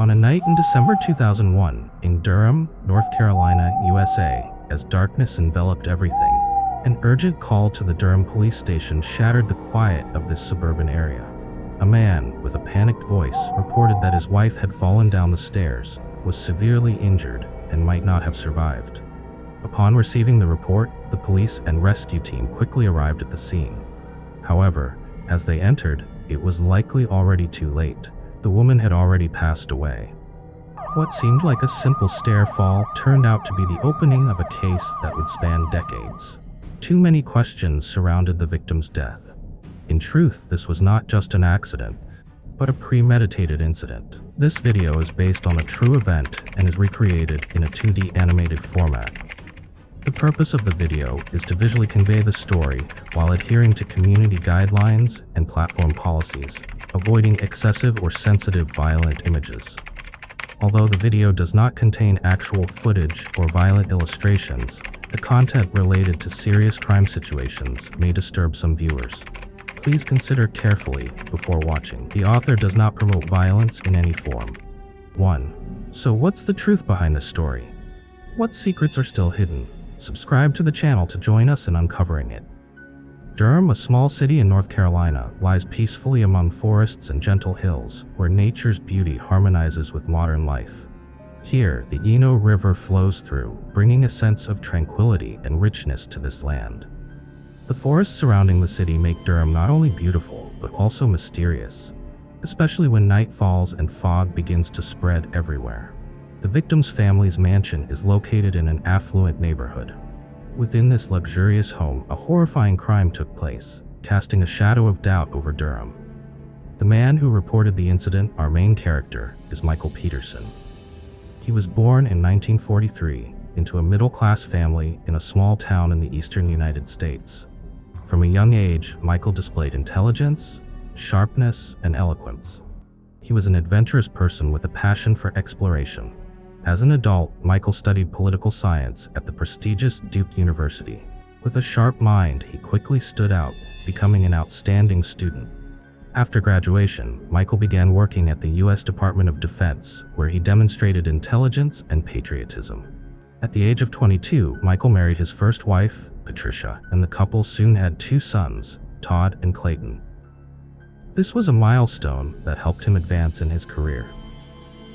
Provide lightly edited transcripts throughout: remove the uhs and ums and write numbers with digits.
On a night in December 2001, in Durham, North Carolina, USA, as darkness enveloped everything, an urgent call to the Durham police station shattered the quiet of this suburban area. A man, with a panicked voice, reported that his wife had fallen down the stairs, was severely injured, and might not have survived. Upon receiving the report, the police and rescue team quickly arrived at the scene. However, as they entered, it was likely already too late. The woman had already passed away. What seemed like a simple stair fall turned out to be the opening of a case that would span decades. Too many questions surrounded the victim's death. In truth, this was not just an accident, but a premeditated incident. This video is based on a true event and is recreated in a 2D animated format. The purpose of the video is to visually convey the story while adhering to community guidelines and platform policies, avoiding excessive or sensitive violent images. Although the video does not contain actual footage or violent illustrations, the content related to serious crime situations may disturb some viewers. Please consider carefully before watching. The author does not promote violence in any form. 1. So what's the truth behind this story? What secrets are still hidden? Subscribe to the channel to join us in uncovering it. Durham, a small city in North Carolina, lies peacefully among forests and gentle hills, where nature's beauty harmonizes with modern life. Here, the Eno River flows through, bringing a sense of tranquility and richness to this land. The forests surrounding the city make Durham not only beautiful, but also mysterious, especially when night falls and fog begins to spread everywhere. The victim's family's mansion is located in an affluent neighborhood. Within this luxurious home, a horrifying crime took place, casting a shadow of doubt over Durham. The man who reported the incident, our main character, is Michael Peterson. He was born in 1943 into a middle-class family in a small town in the eastern United States. From a young age, Michael displayed intelligence, sharpness, and eloquence. He was an adventurous person with a passion for exploration. As an adult, Michael studied political science at the prestigious Duke University. With a sharp mind, he quickly stood out, becoming an outstanding student. After graduation, Michael began working at the U.S. Department of Defense, where he demonstrated intelligence and patriotism. At the age of 22, Michael married his first wife, Patricia, and the couple soon had 2 sons, Todd and Clayton. This was a milestone that helped him advance in his career.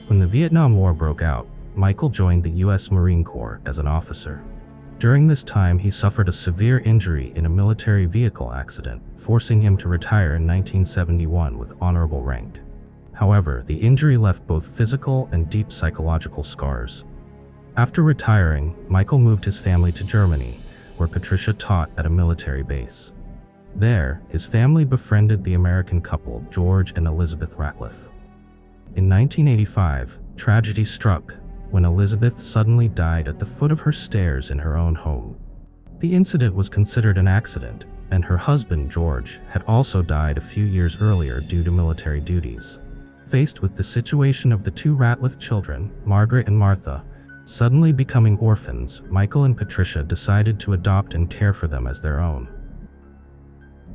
When the Vietnam War broke out, Michael joined the U.S. Marine Corps as an officer. During this time, he suffered a severe injury in a military vehicle accident, forcing him to retire in 1971 with honorable rank. However, the injury left both physical and deep psychological scars. After retiring, Michael moved his family to Germany, where Patricia taught at a military base. There, his family befriended the American couple George and Elizabeth Ratliff. In 1985, tragedy struck when Elizabeth suddenly died at the foot of her stairs in her own home. The incident was considered an accident, and her husband, George, had also died a few years earlier due to military duties. Faced with the situation of the 2 Ratliff children, Margaret and Martha, suddenly becoming orphans, Michael and Patricia decided to adopt and care for them as their own.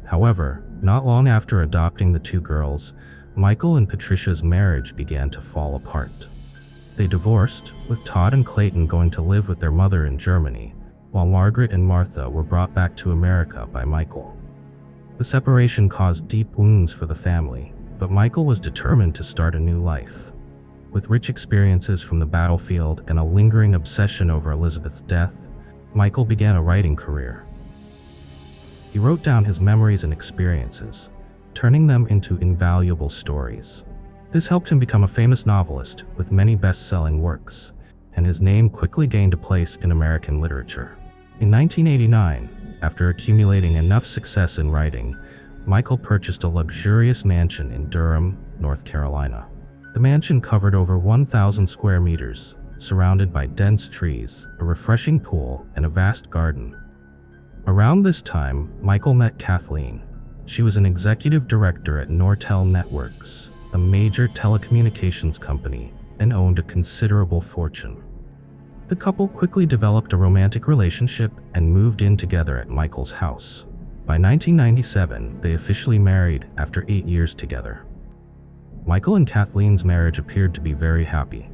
However, not long after adopting the 2 girls, Michael and Patricia's marriage began to fall apart. They divorced, with Todd and Clayton going to live with their mother in Germany, while Margaret and Martha were brought back to America by Michael. The separation caused deep wounds for the family, but Michael was determined to start a new life. With rich experiences from the battlefield and a lingering obsession over Elizabeth's death, Michael began a writing career. He wrote down his memories and experiences, turning them into invaluable stories. This helped him become a famous novelist with many best-selling works, and his name quickly gained a place in American literature. In 1989, after accumulating enough success in writing, Michael purchased a luxurious mansion in Durham, North Carolina. The mansion covered over 1,000 square meters, surrounded by dense trees, a refreshing pool, and a vast garden. Around this time, Michael met Kathleen. She was an executive director at Nortel Networks, a major telecommunications company, and owned a considerable fortune. The couple quickly developed a romantic relationship and moved in together at Michael's house. By 1997, they officially married after 8 years together. Michael and Kathleen's marriage appeared to be very happy.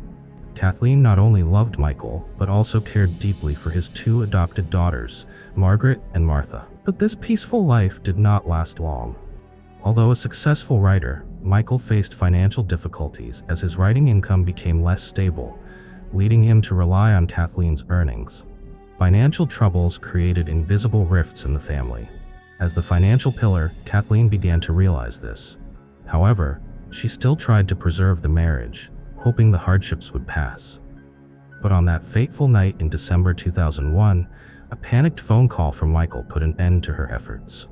Kathleen not only loved Michael, but also cared deeply for his two adopted daughters, Margaret and Martha. But this peaceful life did not last long. Although a successful writer, Michael faced financial difficulties as his writing income became less stable, leading him to rely on Kathleen's earnings. Financial troubles created invisible rifts in the family. As the financial pillar, Kathleen began to realize this. However, she still tried to preserve the marriage, hoping the hardships would pass. But on that fateful night in December 2001, a panicked phone call from Michael put an end to her efforts.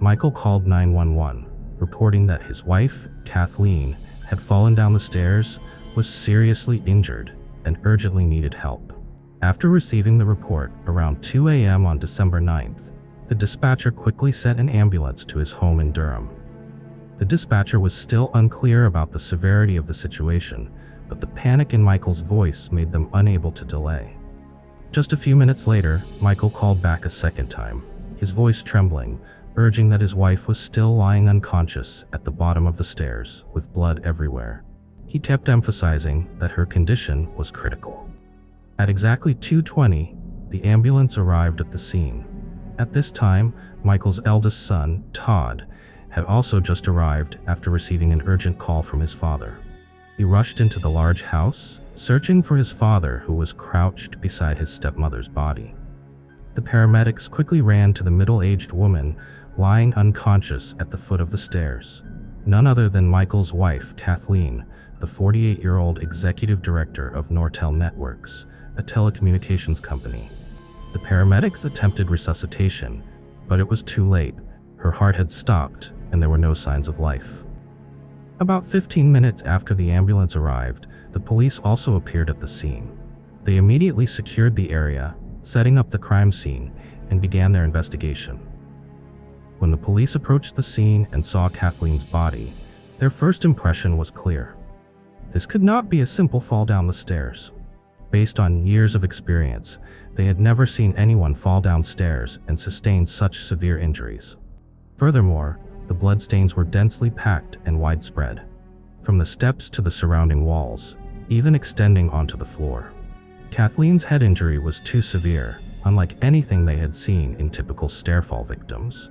Michael called 911, reporting that his wife, Kathleen, had fallen down the stairs, was seriously injured, and urgently needed help. After receiving the report around 2 a.m. on December 9th, the dispatcher quickly sent an ambulance to his home in Durham. The dispatcher was still unclear about the severity of the situation, but the panic in Michael's voice made them unable to delay. Just a few minutes later, Michael called back a second time, his voice trembling, urging that his wife was still lying unconscious at the bottom of the stairs, with blood everywhere. He kept emphasizing that her condition was critical. At exactly 2:20, the ambulance arrived at the scene. At this time, Michael's eldest son, Todd, had also just arrived after receiving an urgent call from his father. He rushed into the large house, searching for his father, who was crouched beside his stepmother's body. The paramedics quickly ran to the middle-aged woman lying unconscious at the foot of the stairs, none other than Michael's wife, Kathleen, the 48-year-old executive director of Nortel Networks, a telecommunications company. The paramedics attempted resuscitation, but it was too late. Her heart had stopped, and there were no signs of life. About 15 minutes after the ambulance arrived, the police also appeared at the scene. They immediately secured the area, setting up the crime scene, and began their investigation. When the police approached the scene and saw Kathleen's body, their first impression was clear. This could not be a simple fall down the stairs. Based on years of experience, they had never seen anyone fall downstairs and sustain such severe injuries. Furthermore, the bloodstains were densely packed and widespread, from the steps to the surrounding walls, even extending onto the floor. Kathleen's head injury was too severe, unlike anything they had seen in typical stairfall victims.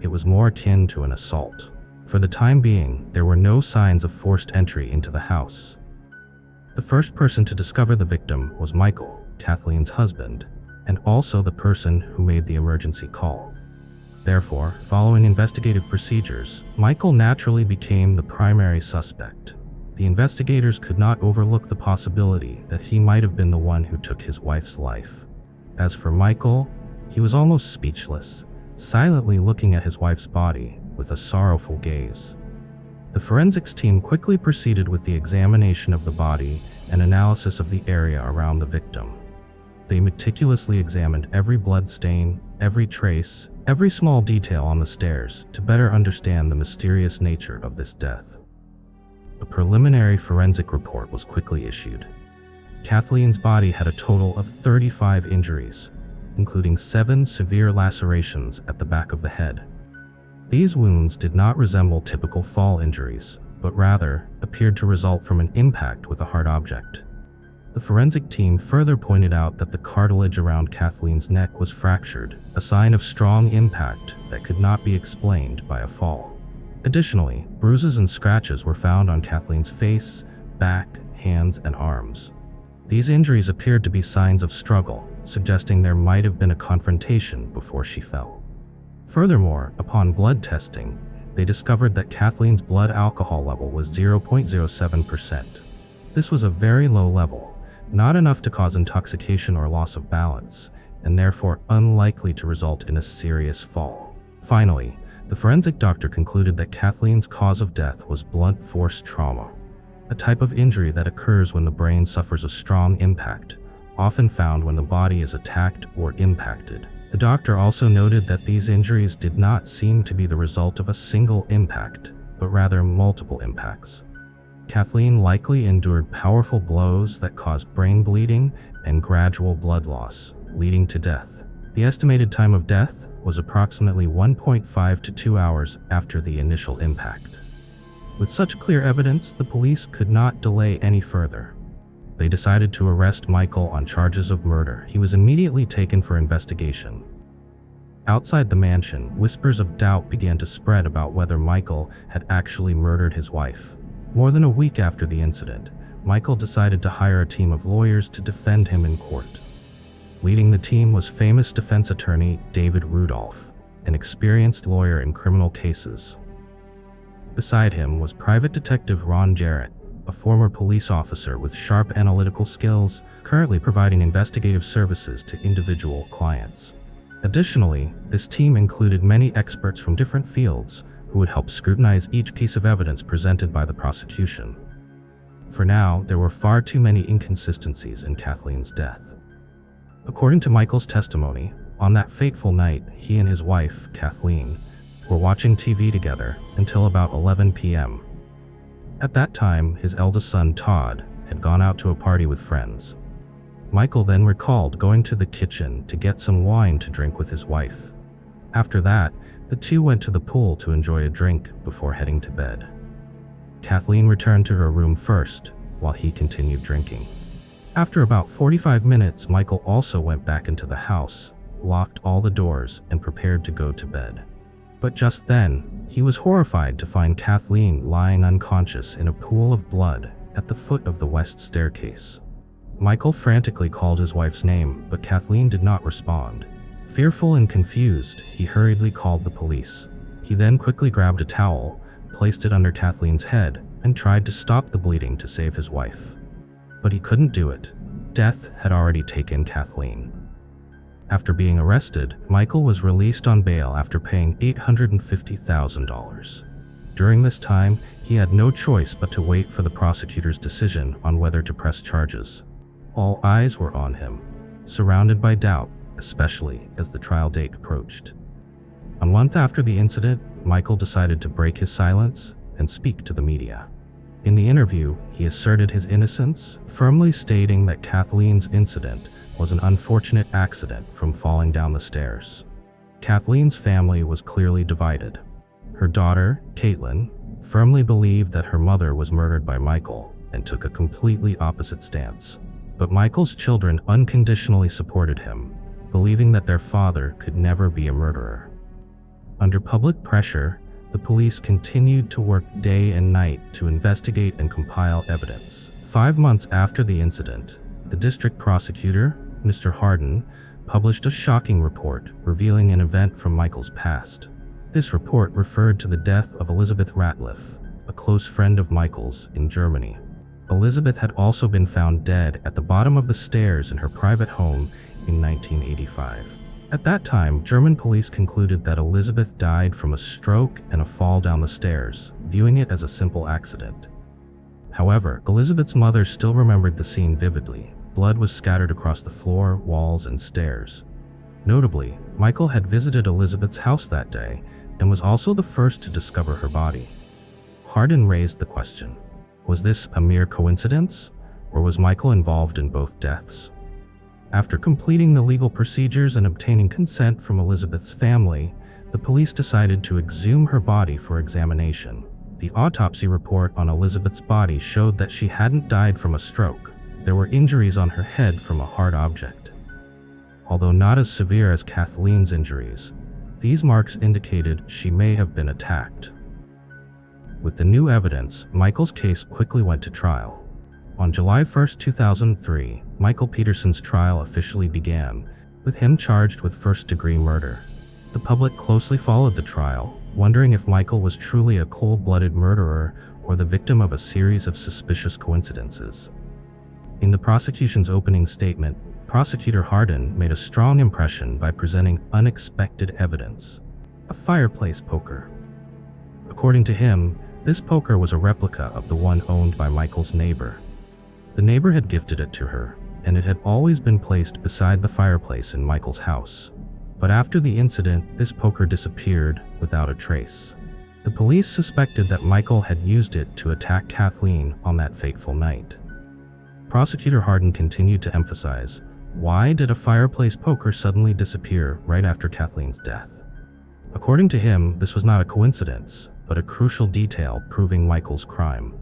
It was more akin to an assault. For the time being, there were no signs of forced entry into the house. The first person to discover the victim was Michael, Kathleen's husband, and also the person who made the emergency call. Therefore, following investigative procedures, Michael naturally became the primary suspect. The investigators could not overlook the possibility that he might have been the one who took his wife's life. As for Michael, he was almost speechless, silently looking at his wife's body with a sorrowful gaze. The forensics team quickly proceeded with the examination of the body and analysis of the area around the victim. They meticulously examined every blood stain, every trace, every small detail on the stairs to better understand the mysterious nature of this death. A preliminary forensic report was quickly issued. Kathleen's body had a total of 35 injuries, including 7 severe lacerations at the back of the head. These wounds did not resemble typical fall injuries, but rather appeared to result from an impact with a hard object. The forensic team further pointed out that the cartilage around Kathleen's neck was fractured, a sign of strong impact that could not be explained by a fall. Additionally, bruises and scratches were found on Kathleen's face, back, hands, and arms. These injuries appeared to be signs of struggle, suggesting there might have been a confrontation before she fell. Furthermore, upon blood testing, they discovered that Kathleen's blood alcohol level was 0.07%. This was a very low level, not enough to cause intoxication or loss of balance, and therefore unlikely to result in a serious fall. Finally, the forensic doctor concluded that Kathleen's cause of death was blunt force trauma, a type of injury that occurs when the brain suffers a strong impact, often found when the body is attacked or impacted. The doctor also noted that these injuries did not seem to be the result of a single impact, but rather multiple impacts. Kathleen likely endured powerful blows that caused brain bleeding and gradual blood loss, leading to death. The estimated time of death was approximately 1.5 to 2 hours after the initial impact. With such clear evidence, the police could not delay any further. They decided to arrest Michael on charges of murder. He was immediately taken for investigation. Outside the mansion, whispers of doubt began to spread about whether Michael had actually murdered his wife. More than a week after the incident, Michael decided to hire a team of lawyers to defend him in court. Leading the team was famous defense attorney David Rudolph, an experienced lawyer in criminal cases. Beside him was private detective Ron Jarrett, a former police officer with sharp analytical skills, currently providing investigative services to individual clients. Additionally, this team included many experts from different fields who would help scrutinize each piece of evidence presented by the prosecution. For now, there were far too many inconsistencies in Kathleen's death. According to Michael's testimony, on that fateful night, he and his wife, Kathleen, were watching TV together until about 11 p.m. At that time, his eldest son, Todd, had gone out to a party with friends. Michael then recalled going to the kitchen to get some wine to drink with his wife. After that, the two went to the pool to enjoy a drink before heading to bed. Kathleen returned to her room first, while he continued drinking. After about 45 minutes, Michael also went back into the house, locked all the doors, and prepared to go to bed. But just then, he was horrified to find Kathleen lying unconscious in a pool of blood at the foot of the west staircase. Michael frantically called his wife's name, but Kathleen did not respond. Fearful and confused, he hurriedly called the police. He then quickly grabbed a towel, placed it under Kathleen's head, and tried to stop the bleeding to save his wife. But he couldn't do it. Death had already taken Kathleen. After being arrested, Michael was released on bail after paying $850,000. During this time, he had no choice but to wait for the prosecutor's decision on whether to press charges. All eyes were on him, surrounded by doubt, especially as the trial date approached. A month after the incident, Michael decided to break his silence and speak to the media. In the interview, he asserted his innocence, firmly stating that Kathleen's incident was an unfortunate accident from falling down the stairs. Kathleen's family was clearly divided. Her daughter, Caitlin, firmly believed that her mother was murdered by Michael and took a completely opposite stance. But Michael's children unconditionally supported him, believing that their father could never be a murderer. Under public pressure, the police continued to work day and night to investigate and compile evidence. 5 months after the incident, the district prosecutor, Mr. Harden, published a shocking report revealing an event from Michael's past. This report referred to the death of Elizabeth Ratliff, a close friend of Michael's in Germany. Elizabeth had also been found dead at the bottom of the stairs in her private home in 1985. At that time, German police concluded that Elizabeth died from a stroke and a fall down the stairs, viewing it as a simple accident. However, Elizabeth's mother still remembered the scene vividly. Blood was scattered across the floor, walls, and stairs. Notably, Michael had visited Elizabeth's house that day and was also the first to discover her body. Harden raised the question, was this a mere coincidence, or was Michael involved in both deaths? After completing the legal procedures and obtaining consent from Elizabeth's family, the police decided to exhume her body for examination. The autopsy report on Elizabeth's body showed that she hadn't died from a stroke. There were injuries on her head from a hard object. Although not as severe as Kathleen's injuries, these marks indicated she may have been attacked. With the new evidence, Michael's case quickly went to trial. On July 1, 2003, Michael Peterson's trial officially began, with him charged with first-degree murder. The public closely followed the trial, wondering if Michael was truly a cold-blooded murderer or the victim of a series of suspicious coincidences. In the prosecution's opening statement, Prosecutor Harden made a strong impression by presenting unexpected evidence: a fireplace poker. According to him, this poker was a replica of the one owned by Michael's neighbor. The neighbor had gifted it to her, and it had always been placed beside the fireplace in Michael's house. But after the incident, this poker disappeared without a trace. The police suspected that Michael had used it to attack Kathleen on that fateful night. Prosecutor Harden continued to emphasize, why did a fireplace poker suddenly disappear right after Kathleen's death? According to him, this was not a coincidence. but a crucial detail proving Michael's crime.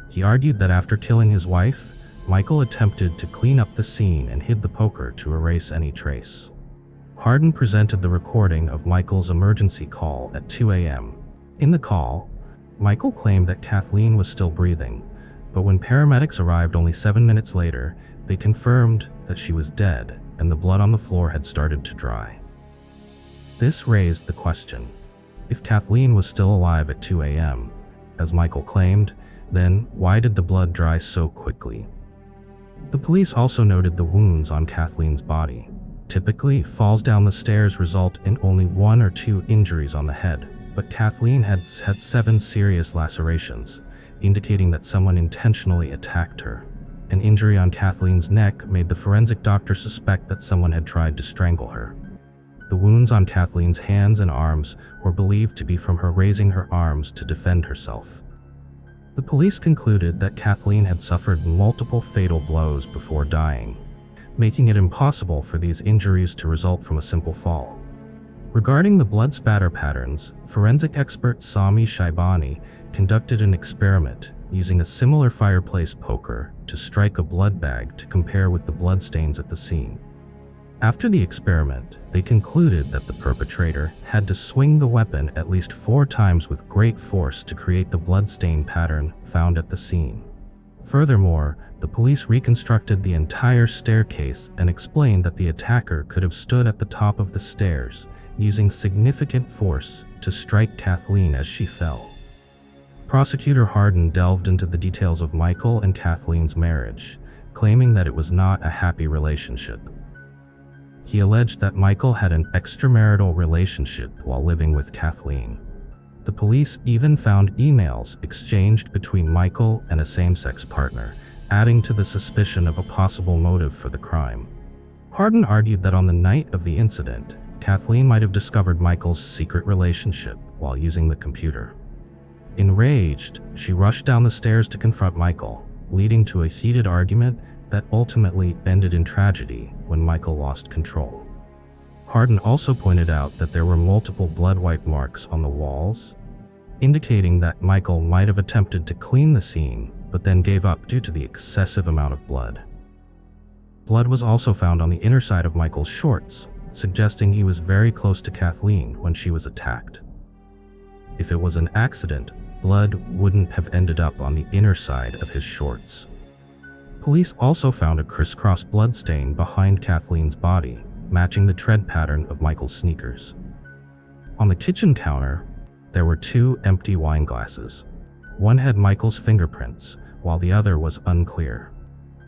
He argued that after killing his wife, Michael attempted to clean up the scene and hid the poker to erase any trace. Hardin presented the recording of Michael's emergency call at 2 a.m. In the call, Michael claimed that Kathleen was still breathing, but when paramedics arrived only 7 minutes later, they confirmed that she was dead and the blood on the floor had started to dry. This raised the question: if Kathleen was still alive at 2 a.m., as Michael claimed, then why did the blood dry so quickly? The police also noted the wounds on Kathleen's body. Typically, falls down the stairs result in only 1 or 2 injuries on the head, but Kathleen had 7 serious lacerations, indicating that someone intentionally attacked her. An injury on Kathleen's neck made the forensic doctor suspect that someone had tried to strangle her. The wounds on Kathleen's hands and arms were believed to be from her raising her arms to defend herself. The police concluded that Kathleen had suffered multiple fatal blows before dying, making it impossible for these injuries to result from a simple fall. Regarding the blood spatter patterns, forensic expert Sami Shaibani conducted an experiment using a similar fireplace poker to strike a blood bag to compare with the bloodstains at the scene. After the experiment, they concluded that the perpetrator had to swing the weapon at least 4 times with great force to create the bloodstain pattern found at the scene. Furthermore, the police reconstructed the entire staircase and explained that the attacker could have stood at the top of the stairs, using significant force to strike Kathleen as she fell. Prosecutor Hardin delved into the details of Michael and Kathleen's marriage, claiming that it was not a happy relationship. He alleged that Michael had an extramarital relationship while living with Kathleen. The police even found emails exchanged between Michael and a same-sex partner, adding to the suspicion of a possible motive for the crime. Hardin argued that on the night of the incident, Kathleen might have discovered Michael's secret relationship while using the computer. Enraged, she rushed down the stairs to confront Michael, leading to a heated argument that ultimately ended in tragedy when Michael lost control. Hardin also pointed out that there were multiple blood wipe marks on the walls, indicating that Michael might have attempted to clean the scene, but then gave up due to the excessive amount of blood. Blood was also found on the inner side of Michael's shorts, suggesting he was very close to Kathleen when she was attacked. If it was an accident, blood wouldn't have ended up on the inner side of his shorts. Police also found a crisscross blood stain behind Kathleen's body, matching the tread pattern of Michael's sneakers. On the kitchen counter, there were 2 empty wine glasses. One had Michael's fingerprints, while the other was unclear.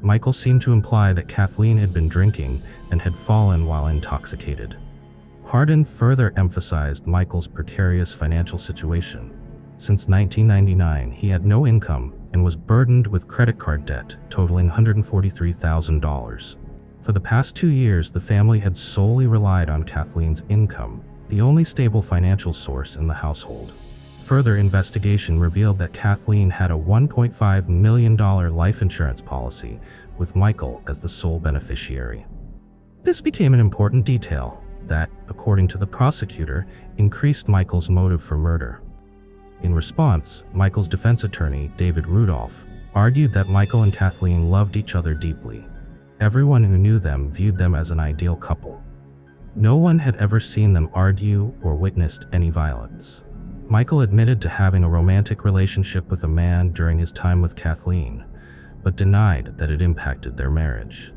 Michael seemed to imply that Kathleen had been drinking and had fallen while intoxicated. Hardin further emphasized Michael's precarious financial situation. Since 1999, he had no income and was burdened with credit card debt totaling $143,000. For the past 2 years, the family had solely relied on Kathleen's income, the only stable financial source in the household. Further investigation revealed that Kathleen had a $1.5 million life insurance policy, with Michael as the sole beneficiary. This became an important detail that, according to the prosecutor, increased Michael's motive for murder. In response, Michael's defense attorney, David Rudolph, argued that Michael and Kathleen loved each other deeply. Everyone who knew them viewed them as an ideal couple. No one had ever seen them argue or witnessed any violence. Michael admitted to having a romantic relationship with a man during his time with Kathleen, but denied that it impacted their marriage.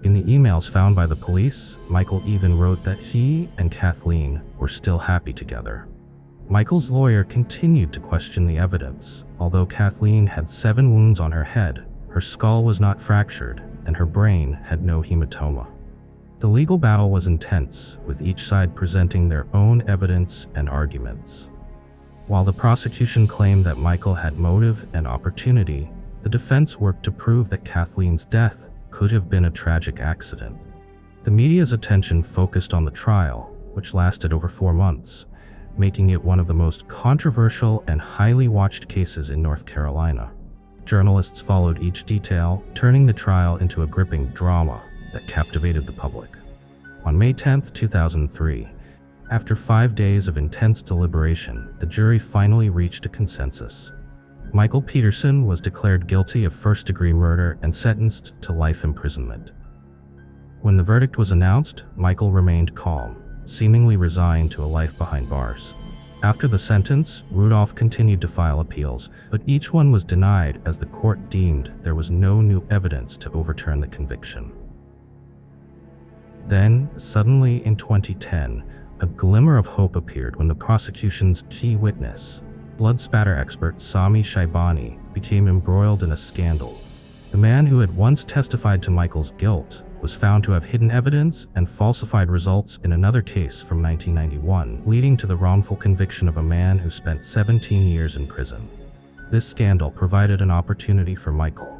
In the emails found by the police, Michael even wrote that he and Kathleen were still happy together. Michael's lawyer continued to question the evidence. Although Kathleen had 7 wounds on her head, her skull was not fractured, and her brain had no hematoma. The legal battle was intense, with each side presenting their own evidence and arguments. While the prosecution claimed that Michael had motive and opportunity, the defense worked to prove that Kathleen's death could have been a tragic accident. The media's attention focused on the trial, which lasted over 4 months, making it one of the most controversial and highly watched cases in North Carolina. Journalists followed each detail, turning the trial into a gripping drama that captivated the public. On May 10, 2003, After 5 days of intense deliberation, the jury finally reached a consensus. Michael Peterson was declared guilty of first-degree murder and sentenced to life imprisonment. When the verdict was announced, Michael remained calm, seemingly resigned to a life behind bars. After the sentence, Rudolph continued to file appeals, but each one was denied as the court deemed there was no new evidence to overturn the conviction. Then, suddenly in 2010, a glimmer of hope appeared when the prosecution's key witness, blood spatter expert Sami Shaibani, became embroiled in a scandal. The man who had once testified to Michael's guilt was found to have hidden evidence and falsified results in another case from 1991, leading to the wrongful conviction of a man who spent 17 years in prison. This scandal provided an opportunity for Michael.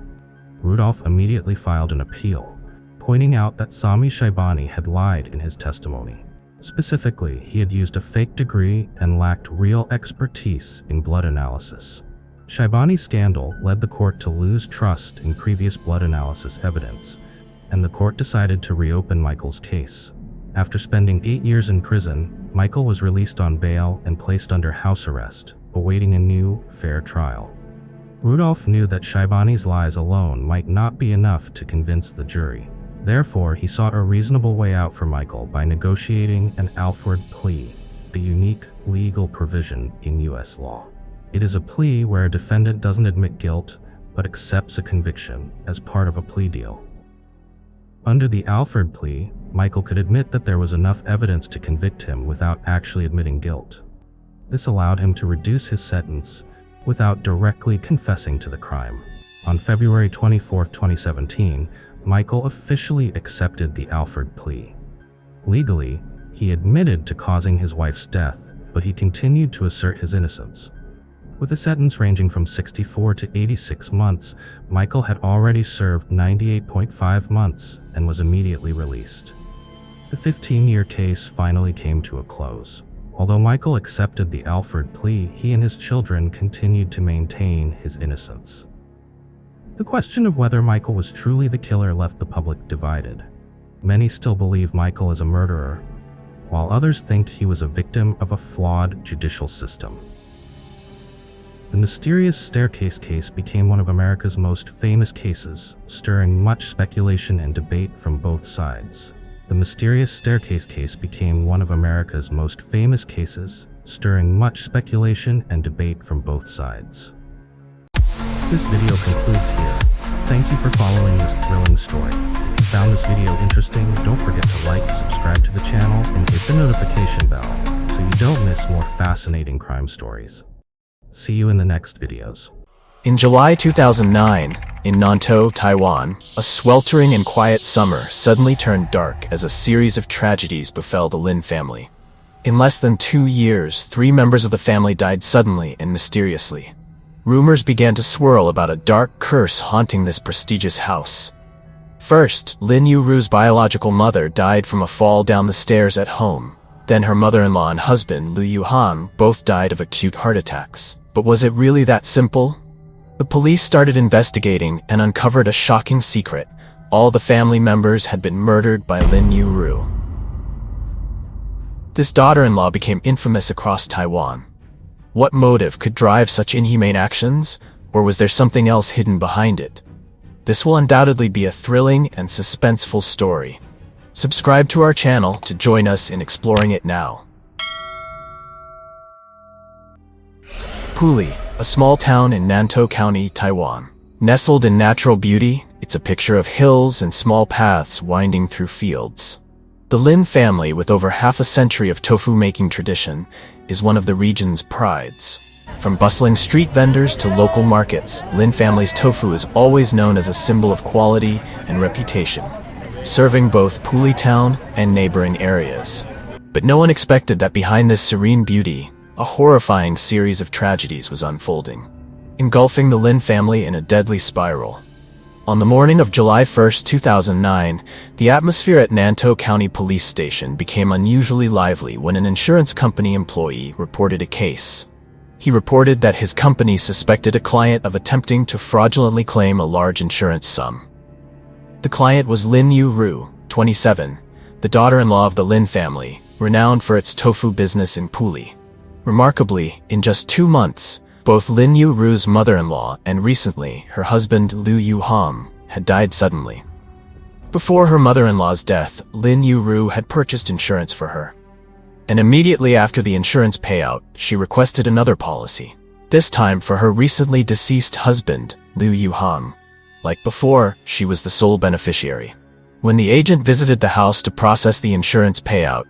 Rudolph immediately filed an appeal, pointing out that Sami Shaibani had lied in his testimony. Specifically, he had used a fake degree and lacked real expertise in blood analysis. Shaibani's scandal led the court to lose trust in previous blood analysis evidence, and the court decided to reopen Michael's case. After spending 8 years in prison, Michael was released on bail and placed under house arrest, awaiting a new, fair trial. Rudolph knew that Shaibani's lies alone might not be enough to convince the jury. Therefore, he sought a reasonable way out for Michael by negotiating an Alford plea, a unique legal provision in U.S. law. It is a plea where a defendant doesn't admit guilt, but accepts a conviction as part of a plea deal. Under the Alford plea, Michael could admit that there was enough evidence to convict him without actually admitting guilt. This allowed him to reduce his sentence without directly confessing to the crime. On February 24, 2017, Michael officially accepted the Alford plea. Legally, he admitted to causing his wife's death, but he continued to assert his innocence. With a sentence ranging from 64 to 86 months, Michael had already served 98.5 months and was immediately released. The 15-year case finally came to a close. Although Michael accepted the Alford plea, he and his children continued to maintain his innocence. The question of whether Michael was truly the killer left the public divided. Many still believe Michael is a murderer, while others think he was a victim of a flawed judicial system. The mysterious staircase case became one of America's most famous cases, stirring much speculation and debate from both sides. The mysterious staircase case became one of America's most famous cases, stirring much speculation and debate from both sides. This video concludes here. Thank you for following this thrilling story. If you found this video interesting, don't forget to like, subscribe to the channel, and hit the notification bell so you don't miss more fascinating crime stories. See you in the next videos. In July 2009, in Nantou, Taiwan, a sweltering and quiet summer suddenly turned dark as a series of tragedies befell the Lin family. In less than 2 years, 3 members of the family died suddenly and mysteriously. Rumors began to swirl about a dark curse haunting this prestigious house. First, Lin Yuru's biological mother died from a fall down the stairs at home. Then her mother-in-law and husband, Liu Yuhan, both died of acute heart attacks. But was it really that simple? The police started investigating and uncovered a shocking secret. All the family members had been murdered by Lin Yuru. This daughter-in-law became infamous across Taiwan. What motive could drive such inhumane actions? Or was there something else hidden behind it? This will undoubtedly be a thrilling and suspenseful story. Subscribe to our channel to join us in exploring it now. Puli, a small town in Nantou County, Taiwan. Nestled in natural beauty, it's a picture of hills and small paths winding through fields. The Lin family, with over half a century of tofu-making tradition, is one of the region's prides. From bustling street vendors to local markets, Lin family's tofu is always known as a symbol of quality and reputation, serving both Puli town and neighboring areas. But no one expected that behind this serene beauty, a horrifying series of tragedies was unfolding, engulfing the Lin family in a deadly spiral. On the morning of July 1, 2009, the atmosphere at Nantou County Police Station became unusually lively when an insurance company employee reported a case. He reported that his company suspected a client of attempting to fraudulently claim a large insurance sum. The client was Lin Yuru, 27, the daughter-in-law of the Lin family, renowned for its tofu business in Puli. Remarkably, in just 2 months, both Lin Yu-ru's mother-in-law and recently her husband Liu Yu-hong had died suddenly. Before her mother-in-law's death, Lin Yu-ru had purchased insurance for her. And immediately after the insurance payout, she requested another policy, this time for her recently deceased husband, Liu Yu-hong. Like before, she was the sole beneficiary. When the agent visited the house to process the insurance payout,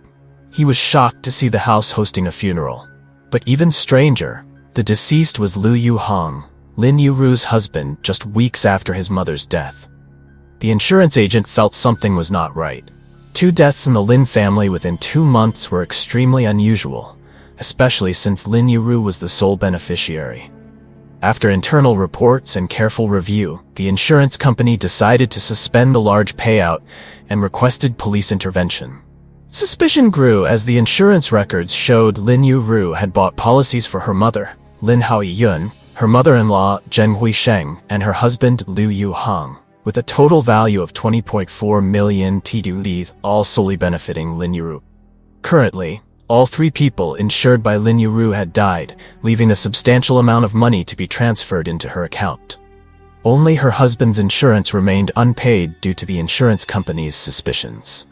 he was shocked to see the house hosting a funeral. But even stranger, the deceased was Liu Yu-hong, Lin Yu-ru's husband, just weeks after his mother's death. The insurance agent felt something was not right. 2 deaths in the Lin family within 2 months were extremely unusual, especially since Lin Yu-ru was the sole beneficiary. After internal reports and careful review, the insurance company decided to suspend the large payout and requested police intervention. Suspicion grew as the insurance records showed Lin Yu-ru had bought policies for her mother, Lin Hao-yun, her mother-in-law, Zheng Huisheng, and her husband, Liu Yu-hong, with a total value of 20.4 million TWD, all solely benefiting Lin Yu-ru. Currently, all 3 people insured by Lin Yu-ru had died, leaving a substantial amount of money to be transferred into her account. Only her husband's insurance remained unpaid due to the insurance company's suspicions.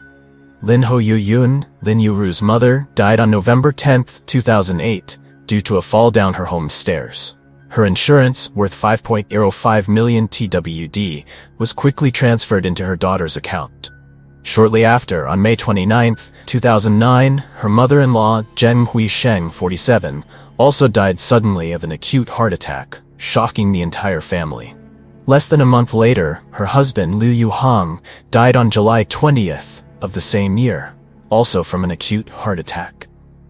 Lin Ho-yu-yun, Lin Yu-ru's mother, died on November 10, 2008, due to a fall down her home stairs. Her insurance, worth 5.05 million TWD, was quickly transferred into her daughter's account. Shortly after, on May 29, 2009, her mother-in-law, Zheng Huisheng, 47, also died suddenly of an acute heart attack, shocking the entire family. Less than a month later, her husband, Liu Yu-hong, died on July 20th of the same year, also from an acute heart attack.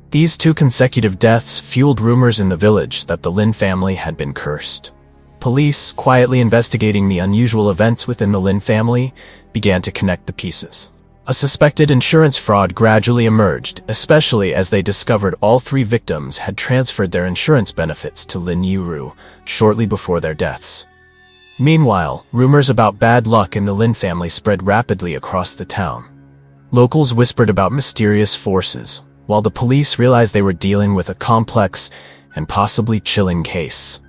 These 2 consecutive deaths fueled rumors in the village that the Lin family had been cursed. Police, quietly investigating the unusual events within the Lin family, began to connect the pieces. A suspected insurance fraud gradually emerged, especially as they discovered all 3 victims had transferred their insurance benefits to Lin Yu-ru shortly before their deaths. Meanwhile, rumors about bad luck in the Lin family spread rapidly across the town. Locals whispered about mysterious forces, while the police realized they were dealing with a complex and possibly chilling case.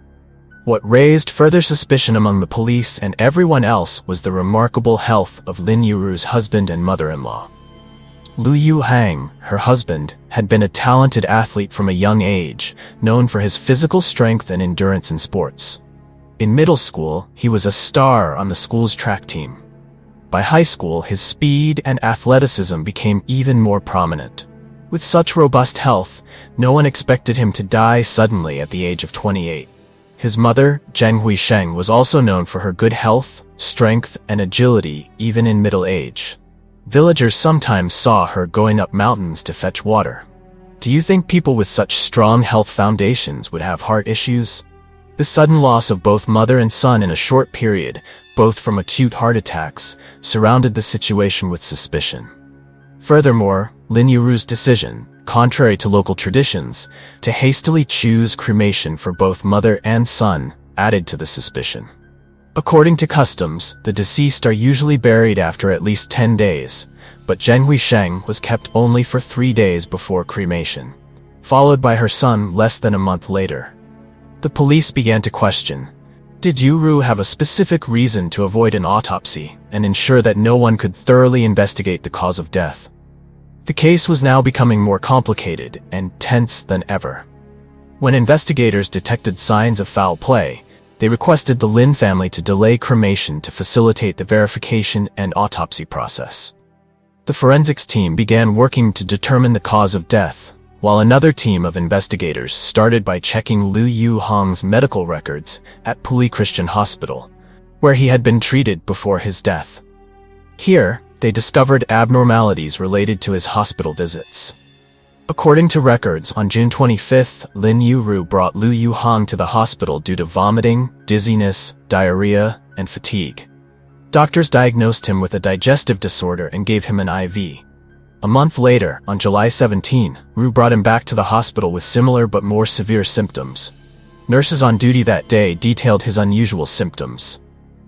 What raised further suspicion among the police and everyone else was the remarkable health of Lin Yu-ru's husband and mother-in-law. Liu Yu-hang, her husband, had been a talented athlete from a young age, known for his physical strength and endurance in sports. In middle school, he was a star on the school's track team. By high school, his speed and athleticism became even more prominent. With such robust health, no one expected him to die suddenly at the age of 28. His mother, Zheng Huisheng, was also known for her good health, strength, and agility even in middle age. Villagers sometimes saw her going up mountains to fetch water. Do you think people with such strong health foundations would have heart issues? The sudden loss of both mother and son in a short period, both from acute heart attacks, surrounded the situation with suspicion. Furthermore, Lin Yu-ru's decision, contrary to local traditions, to hastily choose cremation for both mother and son added to the suspicion. According to customs, the deceased are usually buried after at least 10 days, but Zheng Huisheng was kept only for 3 days before cremation, followed by her son less than a month later. The police began to question, did Yu-ru have a specific reason to avoid an autopsy and ensure that no one could thoroughly investigate the cause of death? The case was now becoming more complicated and tense than ever. When investigators detected signs of foul play, they requested the Lin family to delay cremation to facilitate the verification and autopsy process. The forensics team began working to determine the cause of death, while another team of investigators started by checking Liu Yu-hong's medical records at Puli Christian Hospital, where he had been treated before his death. Here, they discovered abnormalities related to his hospital visits. According to records, on June 25th, Lin Yu-ru brought Liu Yu-hong to the hospital due to vomiting, dizziness, diarrhea, and fatigue. Doctors diagnosed him with a digestive disorder and gave him an IV. A month later, on July 17, Ru brought him back to the hospital with similar but more severe symptoms. Nurses on duty that day detailed his unusual symptoms.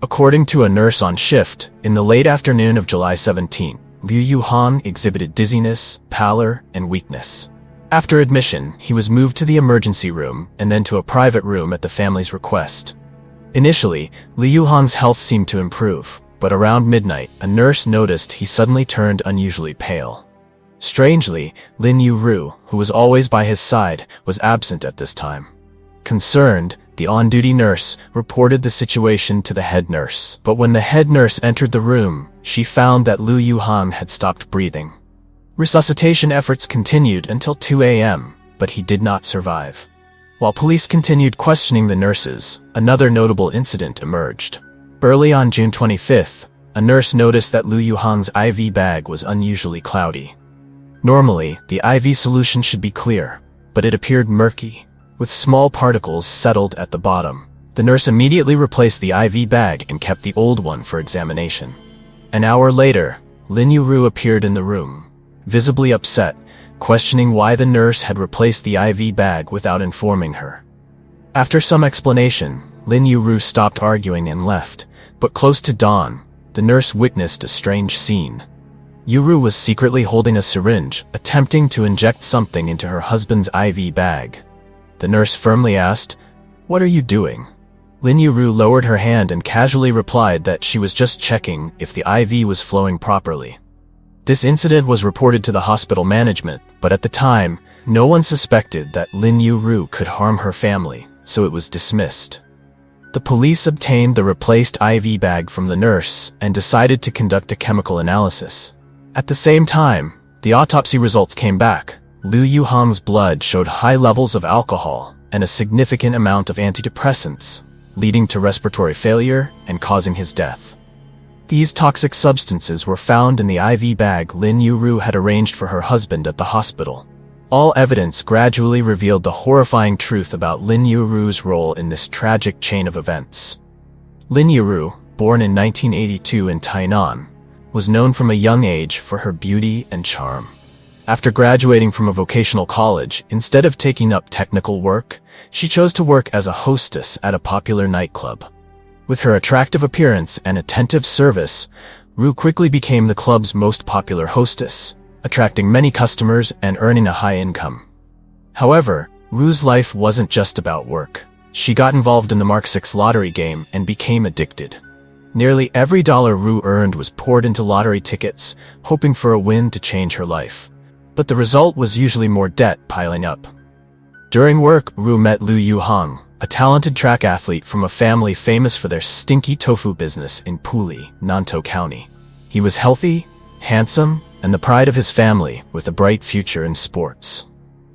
According to a nurse on shift, in the late afternoon of July 17, Liu Yuhang exhibited dizziness, pallor, and weakness. After admission, he was moved to the emergency room and then to a private room at the family's request. Initially, Liu Yuhang's health seemed to improve, but around midnight, a nurse noticed he suddenly turned unusually pale. Strangely, Lin Yu-ru, who was always by his side, was absent at this time. Concerned, the on-duty nurse reported the situation to the head nurse, but when the head nurse entered the room, she found that Liu Yuhang had stopped breathing. Resuscitation efforts continued until 2 a.m., but he did not survive. While police continued questioning the nurses, another notable incident emerged. Early on June 25th, a nurse noticed that Liu Yuhang's IV bag was unusually cloudy. Normally, the IV solution should be clear, but it appeared murky, with small particles settled at the bottom. The nurse immediately replaced the IV bag and kept the old one for examination. An hour later, Lin Yu-ru appeared in the room, visibly upset, questioning why the nurse had replaced the IV bag without informing her. After some explanation, Lin Yu-ru stopped arguing and left, but close to dawn, the nurse witnessed a strange scene. Yu-ru was secretly holding a syringe, attempting to inject something into her husband's IV bag. The nurse firmly asked, "What are you doing?" Lin Yu-ru lowered her hand and casually replied that she was just checking if the IV was flowing properly. This incident was reported to the hospital management, but at the time, no one suspected that Lin Yu-ru could harm her family, so it was dismissed. The police obtained the replaced IV bag from the nurse and decided to conduct a chemical analysis. At the same time, the autopsy results came back. Liu Yuhang's blood showed high levels of alcohol and a significant amount of antidepressants, leading to respiratory failure and causing his death. These toxic substances were found in the IV bag Lin Yu-ru had arranged for her husband at the hospital. All evidence gradually revealed the horrifying truth about Lin Yu-ru's role in this tragic chain of events. Lin Yu-ru, born in 1982 in Taiwan, was known from a young age for her beauty and charm. After graduating from a vocational college, instead of taking up technical work, she chose to work as a hostess at a popular nightclub. With her attractive appearance and attentive service, Ru quickly became the club's most popular hostess, attracting many customers and earning a high income. However, Ru's life wasn't just about work. She got involved in the Mark 6 lottery game and became addicted. Nearly every dollar Ru earned was poured into lottery tickets, hoping for a win to change her life. But the result was usually more debt piling up. During work, Ru met Liu Yuhang, a talented track athlete from a family famous for their stinky tofu business in Puli, Nantou County. He was healthy, handsome, and the pride of his family, with a bright future in sports.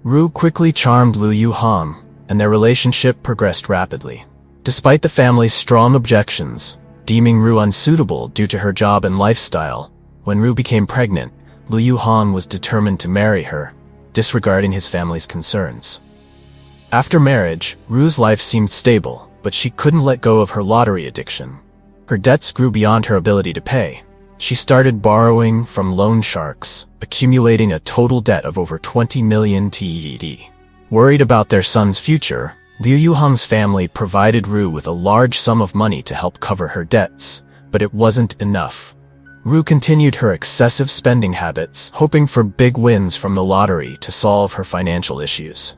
Ru quickly charmed Liu Yuhang, and their relationship progressed rapidly. Despite the family's strong objections, deeming Ru unsuitable due to her job and lifestyle, when Ru became pregnant, Liu Yuhang was determined to marry her, disregarding his family's concerns. After marriage, Ru's life seemed stable, but she couldn't let go of her lottery addiction. Her debts grew beyond her ability to pay. She started borrowing from loan sharks, accumulating a total debt of over 20 million TED. Worried about their son's future, Liu Yuhang's family provided Ru with a large sum of money to help cover her debts, but it wasn't enough. Ru continued her excessive spending habits, hoping for big wins from the lottery to solve her financial issues.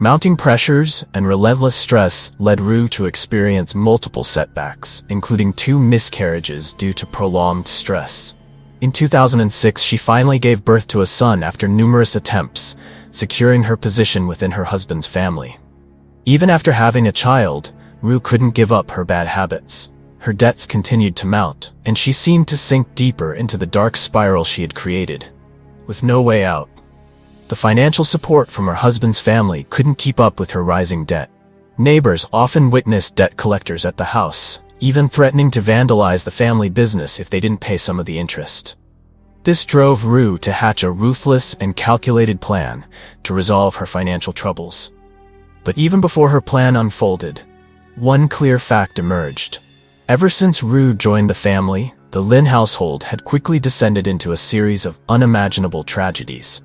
Mounting pressures and relentless stress led Ru to experience multiple setbacks, including 2 miscarriages due to prolonged stress. In 2006, she finally gave birth to a son after numerous attempts, securing her position within her husband's family. Even after having a child, Ru couldn't give up her bad habits. Her debts continued to mount, and she seemed to sink deeper into the dark spiral she had created, with no way out. The financial support from her husband's family couldn't keep up with her rising debt. Neighbors often witnessed debt collectors at the house, even threatening to vandalize the family business if they didn't pay some of the interest. This drove Ru to hatch a ruthless and calculated plan to resolve her financial troubles. But even before her plan unfolded, one clear fact emerged. Ever since Ru joined the family, the Lin household had quickly descended into a series of unimaginable tragedies.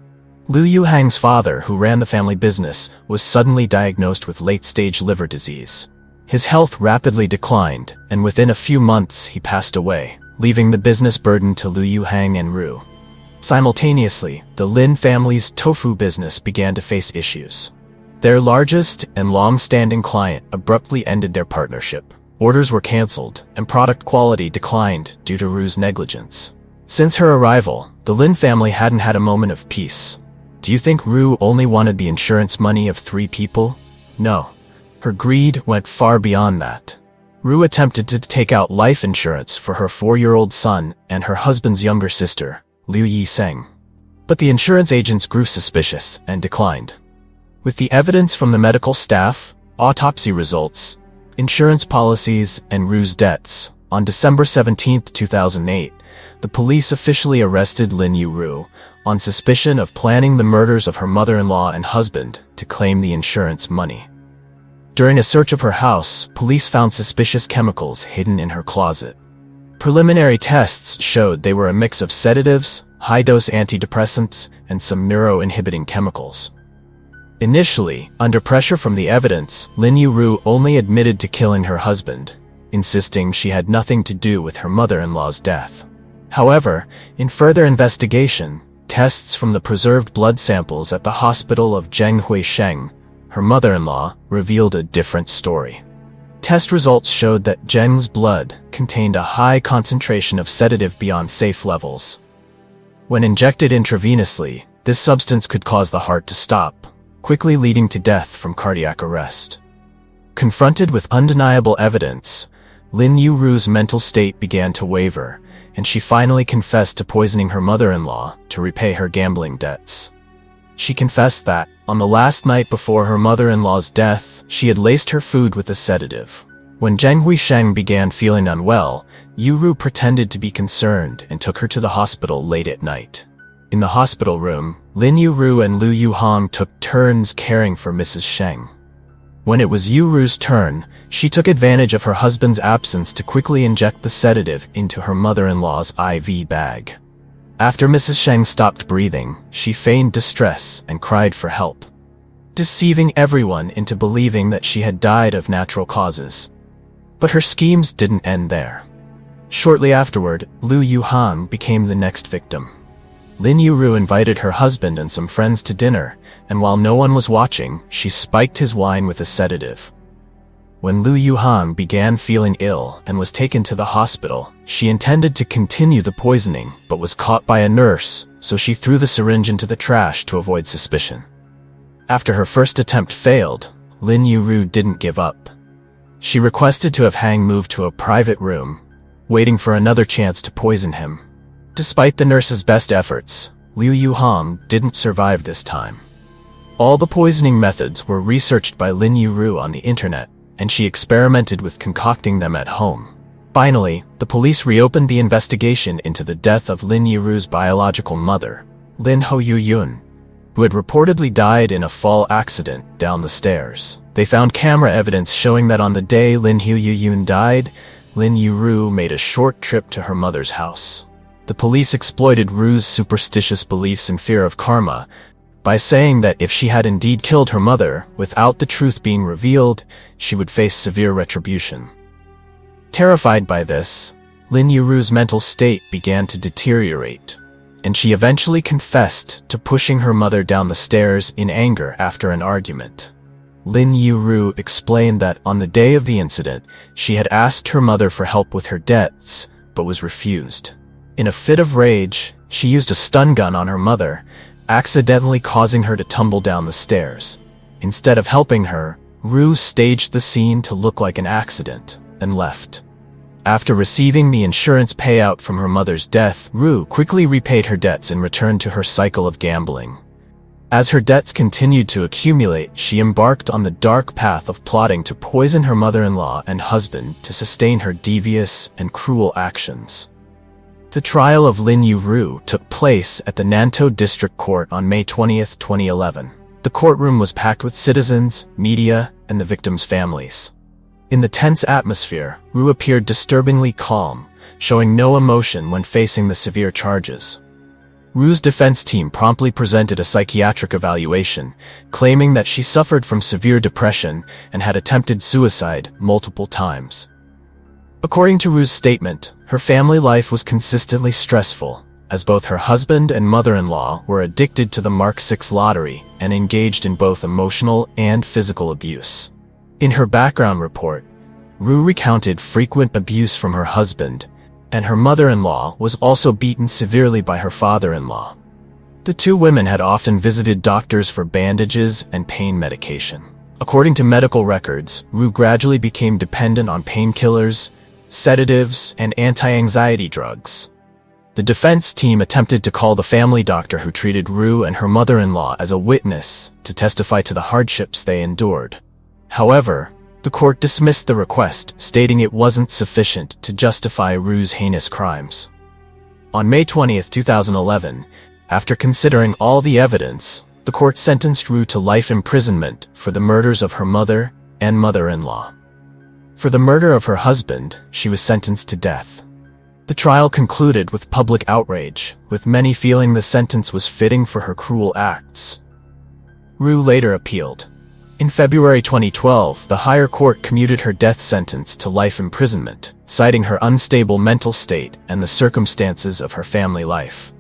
Liu Yuhang's father, who ran the family business, was suddenly diagnosed with late-stage liver disease. His health rapidly declined, and within a few months he passed away, leaving the business burden to Liu Yuhang and Ru. Simultaneously, the Lin family's tofu business began to face issues. Their largest and long-standing client abruptly ended their partnership. Orders were canceled, and product quality declined due to Ru's negligence. Since her arrival, the Lin family hadn't had a moment of peace. Do you think Ru only wanted the insurance money of 3 people? No. Her greed went far beyond that. Ru attempted to take out life insurance for her 4-year-old son and her husband's younger sister, Liu Yi-seng. But the insurance agents grew suspicious and declined. With the evidence from the medical staff, autopsy results, insurance policies, and Ru's debts, on December 17, 2008, the police officially arrested Lin Yu-ru on suspicion of planning the murders of her mother-in-law and husband to claim the insurance money. During a search of her house, police found suspicious chemicals hidden in her closet. Preliminary tests showed they were a mix of sedatives, high-dose antidepressants, and some neuro-inhibiting chemicals. Initially, under pressure from the evidence, Lin Yu-ru only admitted to killing her husband, insisting she had nothing to do with her mother-in-law's death. However, in further investigation, tests from the preserved blood samples at the hospital of Zheng, her mother-in-law, revealed a different story. Test results showed that Zheng's blood contained a high concentration of sedative beyond safe levels. When injected intravenously, this substance could cause the heart to stop, quickly leading to death from cardiac arrest. Confronted with undeniable evidence, Lin Yu-ru's mental state began to waver, and she finally confessed to poisoning her mother-in-law to repay her gambling debts. She confessed that, on the last night before her mother-in-law's death, she had laced her food with a sedative. When Zheng Huisheng began feeling unwell, Yu-ru pretended to be concerned and took her to the hospital late at night. In the hospital room, Lin Yu-ru and Liu Yuhong took turns caring for Mrs. Sheng. When it was Yu-ru's turn, she took advantage of her husband's absence to quickly inject the sedative into her mother-in-law's IV bag. After Mrs. Sheng stopped breathing, she feigned distress and cried for help, deceiving everyone into believing that she had died of natural causes. But her schemes didn't end there. Shortly afterward, Liu Yuhan became the next victim. Lin Yu-ru invited her husband and some friends to dinner, and while no one was watching, she spiked his wine with a sedative. When Liu Yuhan began feeling ill and was taken to the hospital, she intended to continue the poisoning, but was caught by a nurse, so she threw the syringe into the trash to avoid suspicion. After her first attempt failed, Lin Yu-ru didn't give up. She requested to have Hang moved to a private room, waiting for another chance to poison him. Despite the nurse's best efforts, Liu Yuhan didn't survive this time. All the poisoning methods were researched by Lin Yu-ru on the internet, and she experimented with concocting them at home. Finally, the police reopened the investigation into the death of Lin Yu-ru's biological mother, Lin Ho-yu-yun, who had reportedly died in a fall accident down the stairs. They found camera evidence showing that on the day Lin Ho-yu-yun died, Lin Yu-ru made a short trip to her mother's house. The police exploited Ru's superstitious beliefs and fear of karma by saying that if she had indeed killed her mother without the truth being revealed, she would face severe retribution. Terrified by this, Lin Yu-ru's mental state began to deteriorate, and she eventually confessed to pushing her mother down the stairs in anger after an argument. Lin Yu-ru explained that on the day of the incident, she had asked her mother for help with her debts, but was refused. In a fit of rage, she used a stun gun on her mother, accidentally causing her to tumble down the stairs. Instead of helping her, Ru staged the scene to look like an accident and left. After receiving the insurance payout from her mother's death, Ru quickly repaid her debts and returned to her cycle of gambling. As her debts continued to accumulate, she embarked on the dark path of plotting to poison her mother-in-law and husband to sustain her devious and cruel actions. The trial of Lin Yu-ru took place at the Nantou District Court on May 20, 2011. The courtroom was packed with citizens, media, and the victims' families. In the tense atmosphere, Ru appeared disturbingly calm, showing no emotion when facing the severe charges. Ru's defense team promptly presented a psychiatric evaluation, claiming that she suffered from severe depression and had attempted suicide multiple times. According to Ru's statement, her family life was consistently stressful, as both her husband and mother-in-law were addicted to the Mark 6 lottery and engaged in both emotional and physical abuse. In her background report, Ru recounted frequent abuse from her husband, and her mother-in-law was also beaten severely by her father-in-law. The two women had often visited doctors for bandages and pain medication. According to medical records, Ru gradually became dependent on painkillers, sedatives, and anti-anxiety drugs. The defense team attempted to call the family doctor who treated Ru and her mother-in-law as a witness to testify to the hardships they endured. However, the court dismissed the request, stating it wasn't sufficient to justify Ru's heinous crimes. On May 20, 2011, after considering all the evidence, the court sentenced Ru to life imprisonment for the murders of her mother and mother-in-law. For the murder of her husband, she was sentenced to death. The trial concluded with public outrage, with many feeling the sentence was fitting for her cruel acts. Ru later appealed. In February 2012, the higher court commuted her death sentence to life imprisonment, citing her unstable mental state and the circumstances of her family life.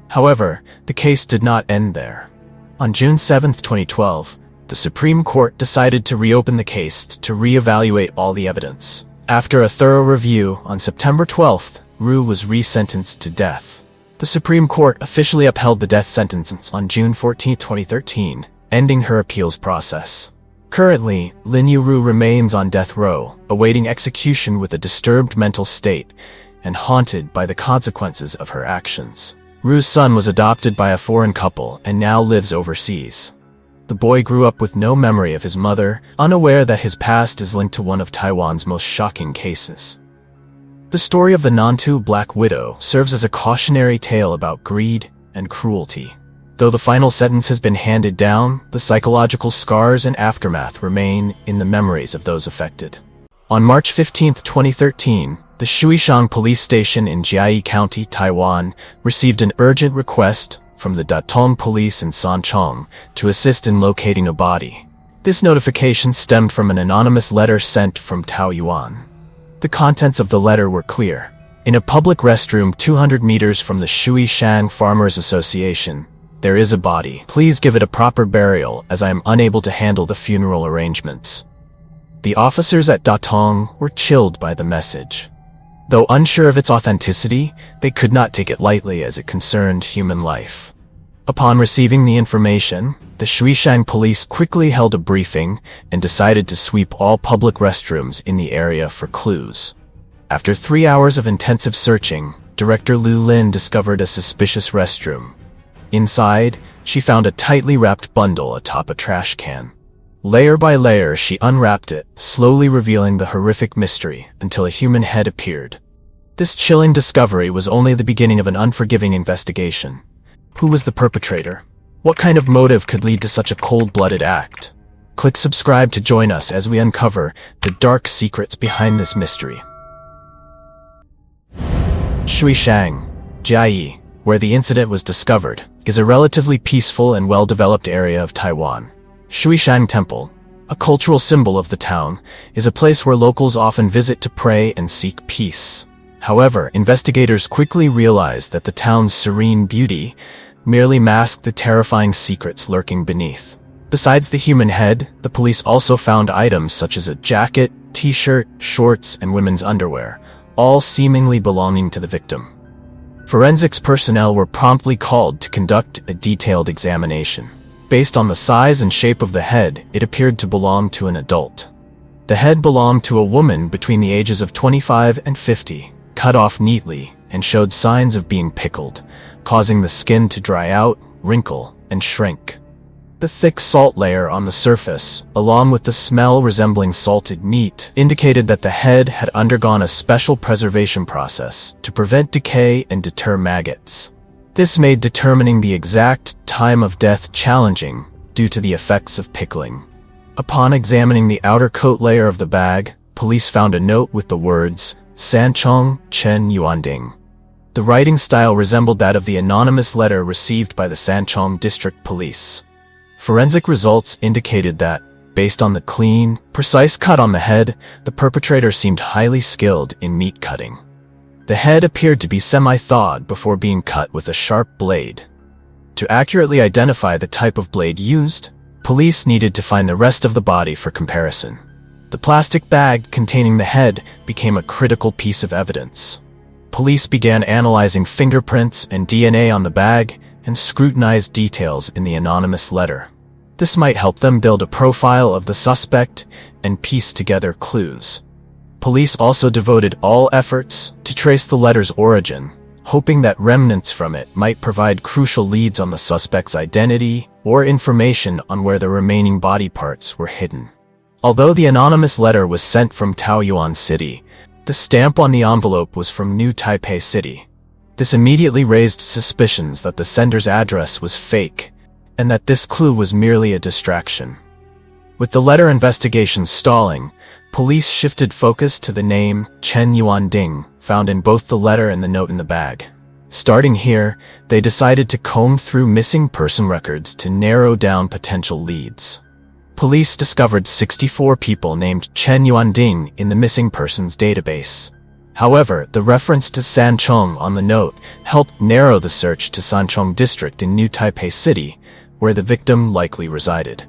However, the case did not end there. On June 7, 2012, the Supreme Court decided to reopen the case to reevaluate all the evidence. After a thorough review, on September 12th, Ru was resentenced to death. The Supreme Court officially upheld the death sentence on June 14, 2013, ending her appeals process. Currently, Ru remains on death row, awaiting execution with a disturbed mental state and haunted by the consequences of her actions. Ru's son was adopted by a foreign couple and now lives overseas. The boy grew up with no memory of his mother, unaware that his past is linked to one of Taiwan's most shocking cases. The story of the Nantou Black Widow serves as a cautionary tale about greed and cruelty. Though the final sentence has been handed down, the psychological scars and aftermath remain in the memories of those affected. On March 15, 2013, the Shuishang police station in Jiayi County, Taiwan, received an urgent request from the Datong police in Sanchong to assist in locating a body. This notification stemmed from an anonymous letter sent from Taoyuan. The contents of the letter were clear. In a public restroom 200 meters from the Shuishang Farmers Association, there is a body. Please give it a proper burial, as I am unable to handle the funeral arrangements. The officers at Datong were chilled by the message. Though unsure of its authenticity, they could not take it lightly as it concerned human life. Upon receiving the information, the Shuishang police quickly held a briefing and decided to sweep all public restrooms in the area for clues. After 3 hours of intensive searching, Director Lu Lin discovered a suspicious restroom. Inside, she found a tightly wrapped bundle atop a trash can. Layer by layer, she unwrapped it, slowly revealing the horrific mystery until a human head appeared. This chilling discovery was only the beginning of an unforgiving investigation. Who was the perpetrator? What kind of motive could lead to such a cold-blooded act? Click subscribe to join us as we uncover the dark secrets behind this mystery. Shuishang, Jiayi, where the incident was discovered, is a relatively peaceful and well-developed area of Taiwan. Shuishang Temple, a cultural symbol of the town, is a place where locals often visit to pray and seek peace. However, investigators quickly realized that the town's serene beauty merely masked the terrifying secrets lurking beneath. Besides the human head, the police also found items such as a jacket, t-shirt, shorts, and women's underwear, all seemingly belonging to the victim. Forensics personnel were promptly called to conduct a detailed examination. Based on the size and shape of the head, it appeared to belong to an adult. The head belonged to a woman between the ages of 25 and 50, cut off neatly, and showed signs of being pickled, causing the skin to dry out, wrinkle, and shrink. The thick salt layer on the surface, along with the smell resembling salted meat, indicated that the head had undergone a special preservation process to prevent decay and deter maggots. This made determining the exact time of death challenging due to the effects of pickling. Upon examining the outer coat layer of the bag, police found a note with the words, Sanchong Chen Yuanding. The writing style resembled that of the anonymous letter received by the Sanchong District Police. Forensic results indicated that, based on the clean, precise cut on the head, the perpetrator seemed highly skilled in meat cutting. The head appeared to be semi-thawed before being cut with a sharp blade. To accurately identify the type of blade used, police needed to find the rest of the body for comparison. The plastic bag containing the head became a critical piece of evidence. Police began analyzing fingerprints and DNA on the bag and scrutinized details in the anonymous letter. This might help them build a profile of the suspect and piece together clues. Police also devoted all efforts to trace the letter's origin, hoping that remnants from it might provide crucial leads on the suspect's identity or information on where the remaining body parts were hidden. Although the anonymous letter was sent from Taoyuan City, the stamp on the envelope was from New Taipei City. This immediately raised suspicions that the sender's address was fake and that this clue was merely a distraction. With the letter investigation stalling, police shifted focus to the name Chen Yuanding, found in both the letter and the note in the bag. Starting here, they decided to comb through missing person records to narrow down potential leads. Police discovered 64 people named Chen Yuanding in the missing persons database. However, the reference to Sanchong on the note helped narrow the search to Sanchong District in New Taipei City, where the victim likely resided.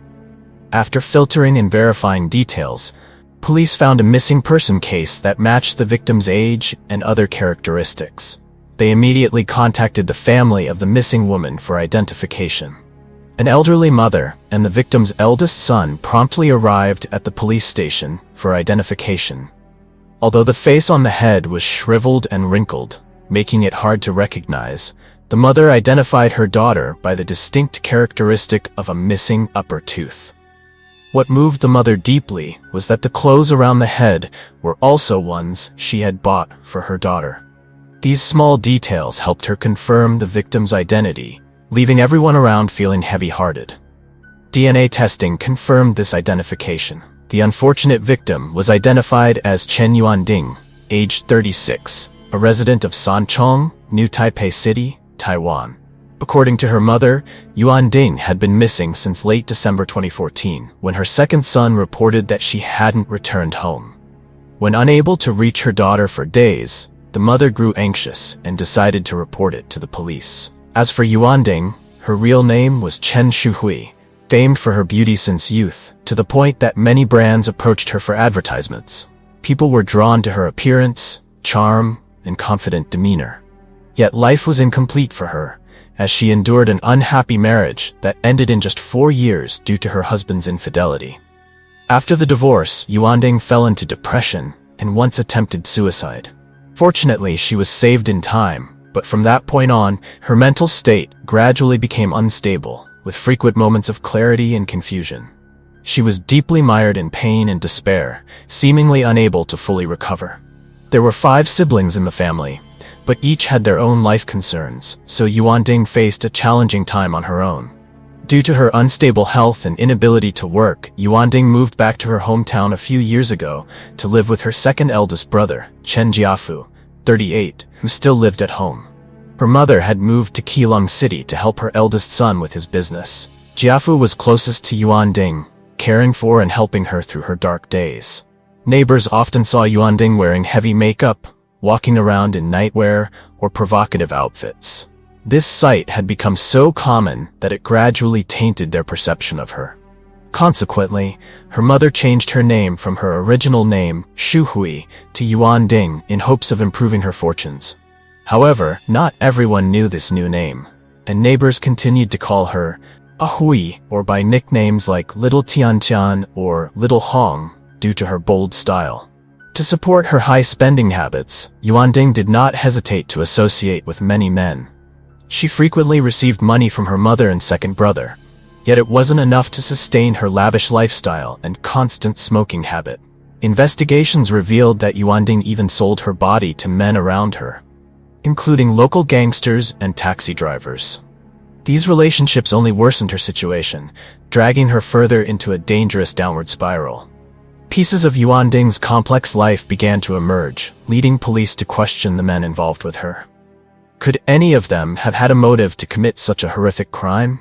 After filtering and verifying details, police found a missing person case that matched the victim's age and other characteristics. They immediately contacted the family of the missing woman for identification. An elderly mother and the victim's eldest son promptly arrived at the police station for identification. Although the face on the head was shriveled and wrinkled, making it hard to recognize, the mother identified her daughter by the distinct characteristic of a missing upper tooth. What moved the mother deeply was that the clothes around the head were also ones she had bought for her daughter. These small details helped her confirm the victim's identity, leaving everyone around feeling heavy-hearted. DNA testing confirmed this identification. The unfortunate victim was identified as Chen Yuanding, aged 36, a resident of Sanchong, New Taipei City, Taiwan. According to her mother, Yuanding had been missing since late December 2014, when her second son reported that she hadn't returned home. When unable to reach her daughter for days, the mother grew anxious and decided to report it to the police. As for Yuanding, her real name was Chen Shuhui, famed for her beauty since youth, to the point that many brands approached her for advertisements. People were drawn to her appearance, charm, and confident demeanor. Yet life was incomplete for her, as she endured an unhappy marriage that ended in just 4 years due to her husband's infidelity. After the divorce, Yuanding fell into depression and once attempted suicide. Fortunately, she was saved in time, but from that point on, her mental state gradually became unstable, with frequent moments of clarity and confusion. She was deeply mired in pain and despair, seemingly unable to fully recover. There were 5 siblings in the family, but each had their own life concerns, so Yuanding faced a challenging time on her own. Due to her unstable health and inability to work, Yuanding moved back to her hometown a few years ago to live with her second eldest brother, Chen Jiafu, 38, who still lived at home. Her mother had moved to Keelung City to help her eldest son with his business. Jiafu was closest to Yuanding, caring for and helping her through her dark days. Neighbors often saw Yuanding wearing heavy makeup, walking around in nightwear, or provocative outfits. This sight had become so common that it gradually tainted their perception of her. Consequently, her mother changed her name from her original name, Shuhui, to Yuanding in hopes of improving her fortunes. However, not everyone knew this new name, and neighbors continued to call her Ahui, or by nicknames like Little Tiantian or Little Hong, due to her bold style. To support her high spending habits, Yuanding did not hesitate to associate with many men. She frequently received money from her mother and second brother, yet it wasn't enough to sustain her lavish lifestyle and constant smoking habit. Investigations revealed that Yuanding even sold her body to men around her, including local gangsters and taxi drivers. These relationships only worsened her situation, dragging her further into a dangerous downward spiral. Pieces of Yuanding's complex life began to emerge, leading police to question the men involved with her. Could any of them have had a motive to commit such a horrific crime?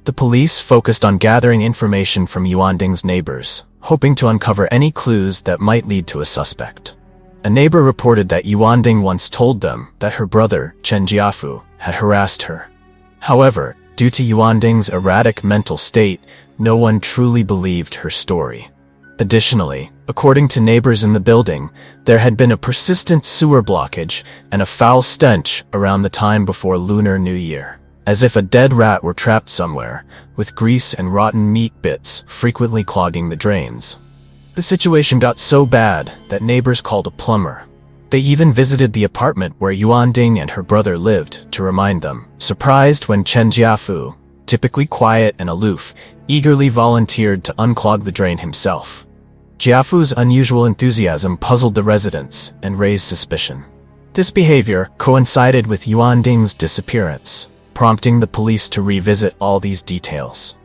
The police focused on gathering information from Yuanding's neighbors, hoping to uncover any clues that might lead to a suspect. A neighbor reported that Yuanding once told them that her brother, Chen Jiafu, had harassed her. However, due to Yuanding's erratic mental state, no one truly believed her story. Additionally, according to neighbors in the building, there had been a persistent sewer blockage and a foul stench around the time before Lunar New Year, as if a dead rat were trapped somewhere, with grease and rotten meat bits frequently clogging the drains. The situation got so bad that neighbors called a plumber. They even visited the apartment where Yuanding and her brother lived to remind them, surprised when Chen Jiafu, typically quiet and aloof, eagerly volunteered to unclog the drain himself. Jiafu's unusual enthusiasm puzzled the residents and raised suspicion. This behavior coincided with Yuanding's disappearance, prompting the police to revisit all these details.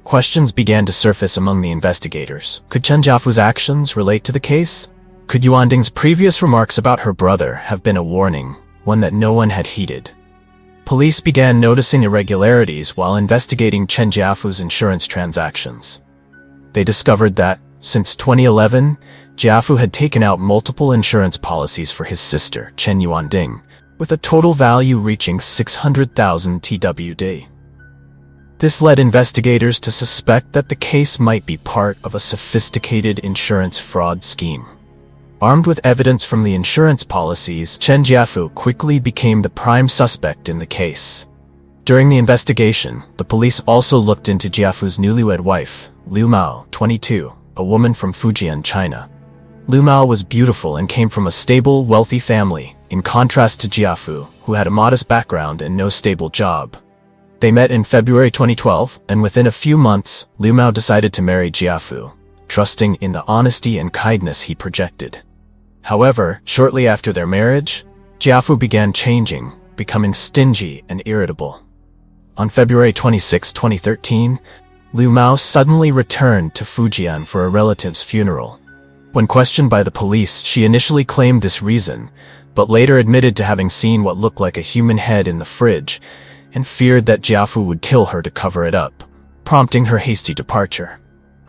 Questions began to surface among the investigators. Could Chen Jiafu's actions relate to the case? Could Yuanding's previous remarks about her brother have been a warning, one that no one had heeded? Police began noticing irregularities while investigating Chen Jiafu's insurance transactions. They discovered that, since 2011, Jiafu had taken out multiple insurance policies for his sister, Chen Yuanding, with a total value reaching 600,000 TWD. This led investigators to suspect that the case might be part of a sophisticated insurance fraud scheme. Armed with evidence from the insurance policies, Chen Jiafu quickly became the prime suspect in the case. During the investigation, the police also looked into Jiafu's newlywed wife, Liu Mao, 22, a woman from Fujian, China. Liu Mao was beautiful and came from a stable, wealthy family, in contrast to Jiafu, who had a modest background and no stable job. They met in February 2012, and within a few months, Liu Mao decided to marry Jiafu, trusting in the honesty and kindness he projected. However, shortly after their marriage, Jiafu began changing, becoming stingy and irritable. On February 26, 2013, Liu Mao suddenly returned to Fujian for a relative's funeral. When questioned by the police, she initially claimed this reason, but later admitted to having seen what looked like a human head in the fridge and feared that Jiafu would kill her to cover it up, prompting her hasty departure.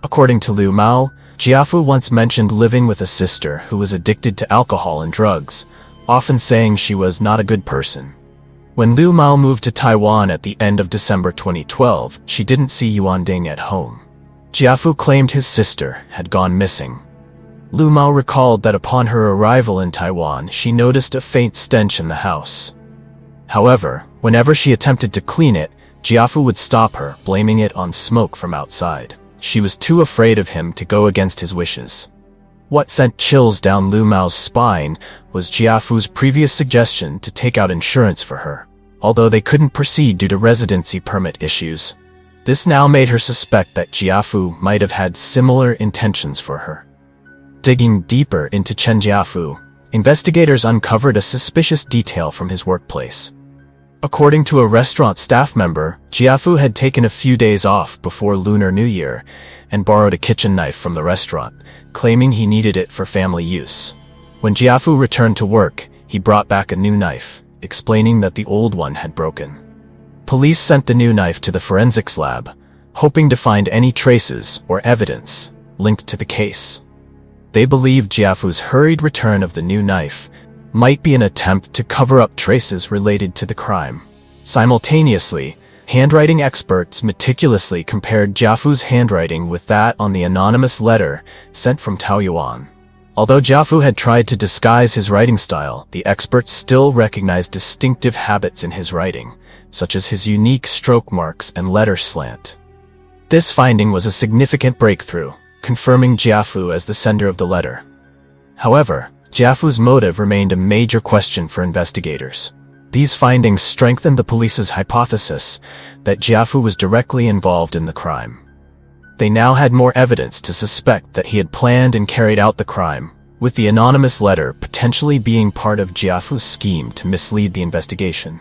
According to Liu Mao, Jiafu once mentioned living with a sister who was addicted to alcohol and drugs, often saying she was not a good person. When Liu Mao moved to Taiwan at the end of December 2012, she didn't see Yuanding at home. Jiafu claimed his sister had gone missing. Liu Mao recalled that upon her arrival in Taiwan, she noticed a faint stench in the house. However, whenever she attempted to clean it, Jiafu would stop her, blaming it on smoke from outside. She was too afraid of him to go against his wishes. What sent chills down Liu Mao's spine was Jiafu's previous suggestion to take out insurance for her, although they couldn't proceed due to residency permit issues. This now made her suspect that Jiafu might have had similar intentions for her. Digging deeper into Chen Jiafu, investigators uncovered a suspicious detail from his workplace. According to a restaurant staff member, Jiafu had taken a few days off before Lunar New Year and borrowed a kitchen knife from the restaurant, claiming he needed it for family use. When Jiafu returned to work, he brought back a new knife, explaining that the old one had broken. Police sent the new knife to the forensics lab, hoping to find any traces or evidence linked to the case. They believed Jiafu's hurried return of the new knife might be an attempt to cover up traces related to the crime. Simultaneously, handwriting experts meticulously compared Jiafu's handwriting with that on the anonymous letter sent from Taoyuan. Although Jiafu had tried to disguise his writing style, the experts still recognized distinctive habits in his writing, such as his unique stroke marks and letter slant. This finding was a significant breakthrough, confirming Jiafu as the sender of the letter. However, Jiafu's motive remained a major question for investigators. These findings strengthened the police's hypothesis that Jiafu was directly involved in the crime. They now had more evidence to suspect that he had planned and carried out the crime, with the anonymous letter potentially being part of Jiafu's scheme to mislead the investigation.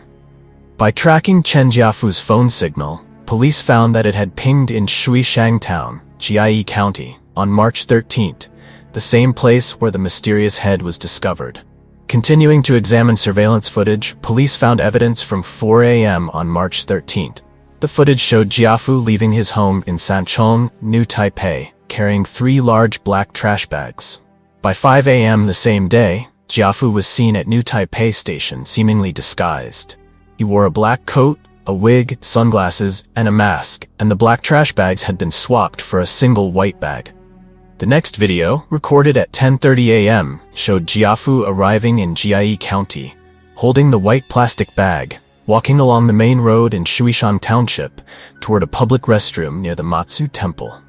By tracking Chen Jiafu's phone signal, police found that it had pinged in Shuishang Town, Jiayi County, on March 13th, the same place where the mysterious head was discovered. Continuing to examine surveillance footage, police found evidence from 4 a.m. on March 13th. The footage showed Jiafu leaving his home in Sanchong, New Taipei, carrying 3 large black trash bags. By 5 a.m. the same day, Jiafu was seen at New Taipei Station seemingly disguised. He wore a black coat, a wig, sunglasses, and a mask, and the black trash bags had been swapped for a single white bag. The next video, recorded at 10:30 a.m., showed Jiafu arriving in Jiayi County, holding the white plastic bag, walking along the main road in Shuishan Township toward a public restroom near the Matsu Temple.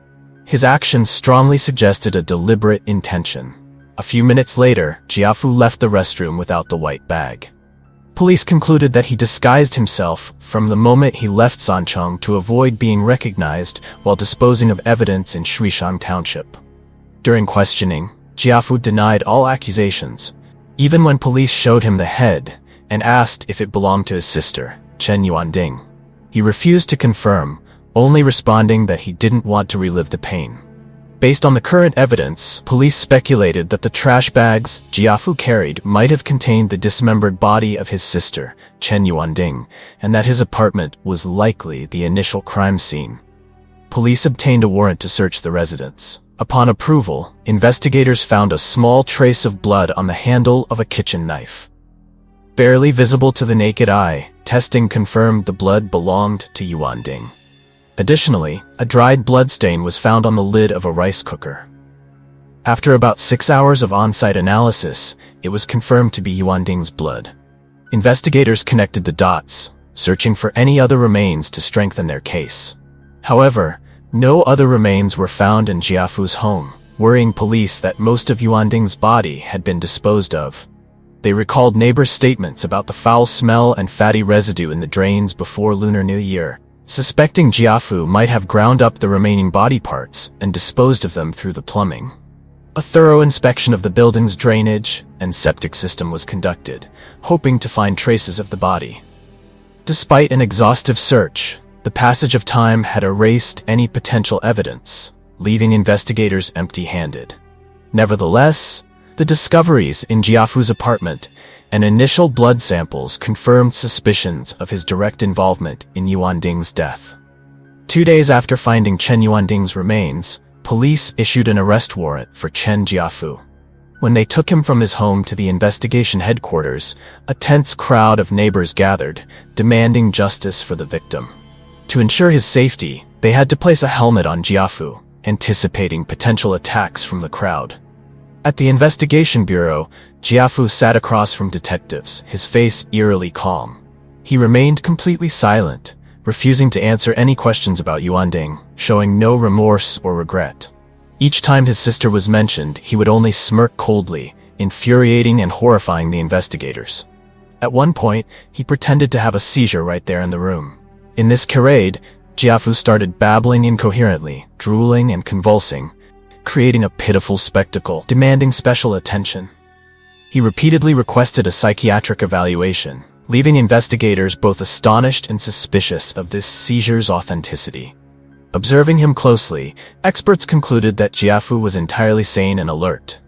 His actions strongly suggested a deliberate intention. A few minutes later, Jiafu left the restroom without the white bag. Police concluded that he disguised himself from the moment he left Sanchong to avoid being recognized while disposing of evidence in Shuishan Township. During questioning, Jiafu denied all accusations, even when police showed him the head and asked if it belonged to his sister, Chen Yuanding. He refused to confirm, only responding that he didn't want to relive the pain. Based on the current evidence, police speculated that the trash bags Jiafu carried might have contained the dismembered body of his sister, Chen Yuanding, and that his apartment was likely the initial crime scene. Police obtained a warrant to search the residence. Upon approval, investigators found a small trace of blood on the handle of a kitchen knife. Barely visible to the naked eye, testing confirmed the blood belonged to Yuanding. Additionally, a dried bloodstain was found on the lid of a rice cooker. After about 6 hours of on-site analysis, it was confirmed to be Yuanding's blood. Investigators connected the dots, searching for any other remains to strengthen their case. However, no other remains were found in Jiafu's home, worrying police that most of Yuanding's body had been disposed of. They recalled neighbors' statements about the foul smell and fatty residue in the drains before Lunar New Year, suspecting Jiafu might have ground up the remaining body parts and disposed of them through the plumbing. A thorough inspection of the building's drainage and septic system was conducted, hoping to find traces of the body. Despite an exhaustive search, the passage of time had erased any potential evidence, leaving investigators empty-handed. Nevertheless, the discoveries in Jiafu's apartment and initial blood samples confirmed suspicions of his direct involvement in Yuanding's death. 2 days after finding Chen Yuanding's remains, police issued an arrest warrant for Chen Jiafu. When they took him from his home to the investigation headquarters, a tense crowd of neighbors gathered, demanding justice for the victim. To ensure his safety, they had to place a helmet on Jiafu, anticipating potential attacks from the crowd. At the investigation bureau, Jiafu sat across from detectives, his face eerily calm. He remained completely silent, refusing to answer any questions about Yuanding, showing no remorse or regret. Each time his sister was mentioned, he would only smirk coldly, infuriating and horrifying the investigators. At one point, he pretended to have a seizure right there in the room. In this charade, Jiafu started babbling incoherently, drooling and convulsing, creating a pitiful spectacle, demanding special attention. He repeatedly requested a psychiatric evaluation, leaving investigators both astonished and suspicious of this seizure's authenticity. Observing him closely, experts concluded that Jiafu was entirely sane and alert.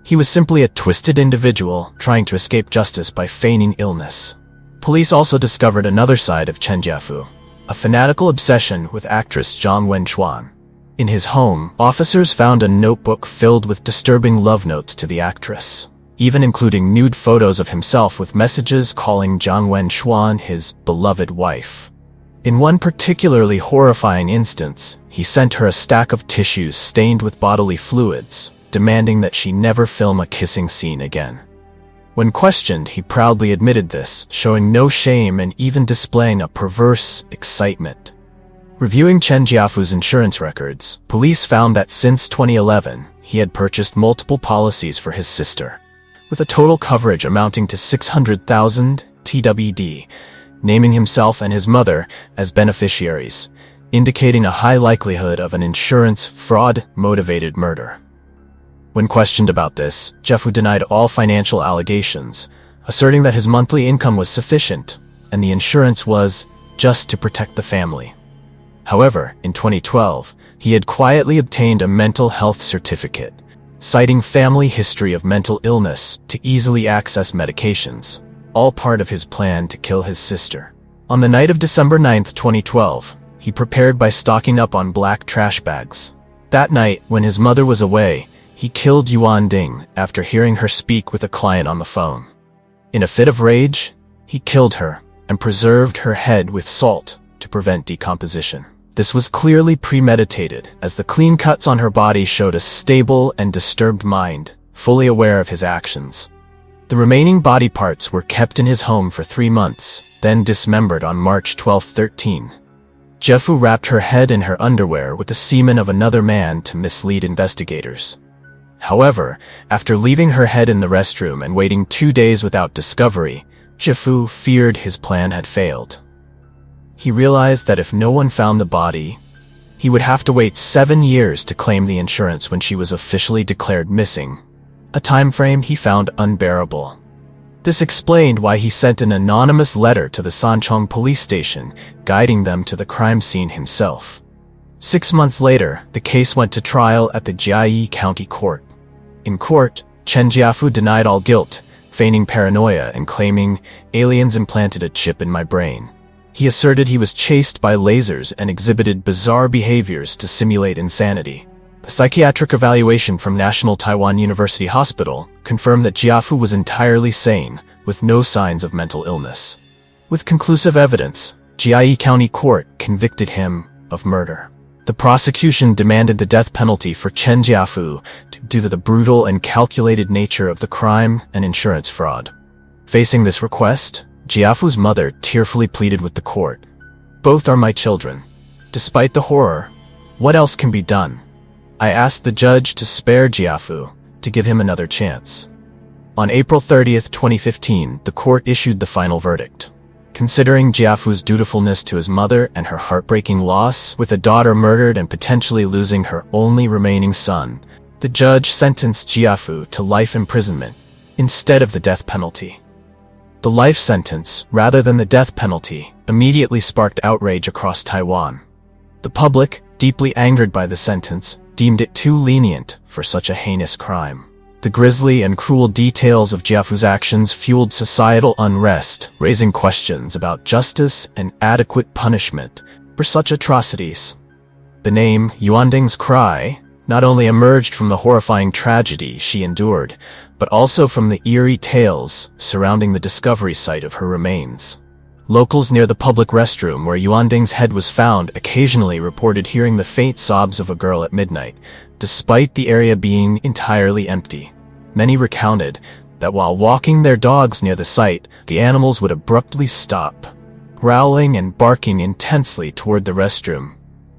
He was simply a twisted individual trying to escape justice by feigning illness. Police also discovered another side of Chen Jiafu, a fanatical obsession with actress Zhang Wenchuan. In his home, officers found a notebook filled with disturbing love notes to the actress, even including nude photos of himself with messages calling Zhang Wenchuan his beloved wife. In one particularly horrifying instance, he sent her a stack of tissues stained with bodily fluids, demanding that she never film a kissing scene again. When questioned, he proudly admitted this, showing no shame and even displaying a perverse excitement. Reviewing Chen Jiafu's insurance records, police found that since 2011, he had purchased multiple policies for his sister, with a total coverage amounting to 600,000 TWD, naming himself and his mother as beneficiaries, indicating a high likelihood of an insurance fraud-motivated murder. When questioned about this, Jiafu denied all financial allegations, asserting that his monthly income was sufficient and the insurance was just to protect the family. However, in 2012, he had quietly obtained a mental health certificate, citing family history of mental illness to easily access medications, all part of his plan to kill his sister. On the night of December 9, 2012, he prepared by stocking up on black trash bags. That night, when his mother was away, He killed Yuan Ding after hearing her speak with a client on the phone. In a fit of rage, he killed her and preserved her head with salt to prevent decomposition. This was clearly premeditated, as the clean cuts on her body showed a stable and disturbed mind, fully aware of his actions. The remaining body parts were kept in his home for 3 months, then dismembered on March 12, 13. Jefu wrapped her head in her underwear with the semen of another man to mislead investigators. However, after leaving her head in the restroom and waiting 2 days without discovery, Jefu feared his plan had failed. He realized that if no one found the body, he would have to wait 7 years to claim the insurance when she was officially declared missing, a time frame he found unbearable. This explained why he sent an anonymous letter to the Sanchong police station, guiding them to the crime scene himself. 6 months later, the case went to trial at the Jiayi County Court. In court, Chen Jiafu denied all guilt, feigning paranoia and claiming, "Aliens implanted a chip in my brain." He asserted he was chased by lasers and exhibited bizarre behaviors to simulate insanity. A psychiatric evaluation from National Taiwan University Hospital confirmed that Jiafu was entirely sane, with no signs of mental illness. With conclusive evidence, Jiayi County Court convicted him of murder. The prosecution demanded the death penalty for Chen Jiafu due to the brutal and calculated nature of the crime and insurance fraud. Facing this request, Jiafu's mother tearfully pleaded with the court. "Both are my children. Despite the horror, what else can be done? I asked the judge to spare Jiafu, to give him another chance." On April 30, 2015, the court issued the final verdict. Considering Jiafu's dutifulness to his mother and her heartbreaking loss, with a daughter murdered and potentially losing her only remaining son, the judge sentenced Jiafu to life imprisonment instead of the death penalty. The life sentence, rather than the death penalty, immediately sparked outrage across Taiwan. The public, deeply angered by the sentence, deemed it too lenient for such a heinous crime. The grisly and cruel details of Jiafu's actions fueled societal unrest, raising questions about justice and adequate punishment for such atrocities. The name Yuanding's Cry not only emerged from the horrifying tragedy she endured, but also from the eerie tales surrounding the discovery site of her remains. Locals near the public restroom where Yuanding's head was found occasionally reported hearing the faint sobs of a girl at midnight, despite the area being entirely empty. Many recounted that while walking their dogs near the site, the animals would abruptly stop, growling and barking intensely toward the restroom.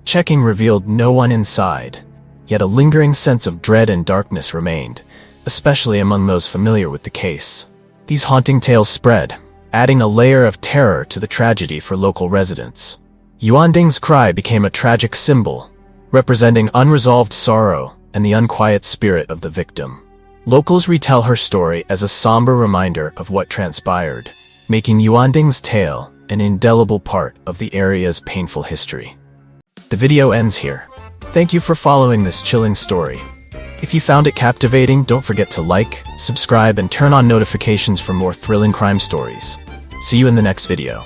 Checking revealed no one inside, yet a lingering sense of dread and darkness remained, especially among those familiar with the case. These haunting tales spread, adding a layer of terror to the tragedy for local residents. Yuanding's Cry became a tragic symbol, representing unresolved sorrow and the unquiet spirit of the victim. Locals retell her story as a somber reminder of what transpired, making Yuanding's tale an indelible part of the area's painful history. The video ends here. Thank you for following this chilling story. If you found it captivating, don't forget to like, subscribe, and turn on notifications for more thrilling crime stories. See you in the next video.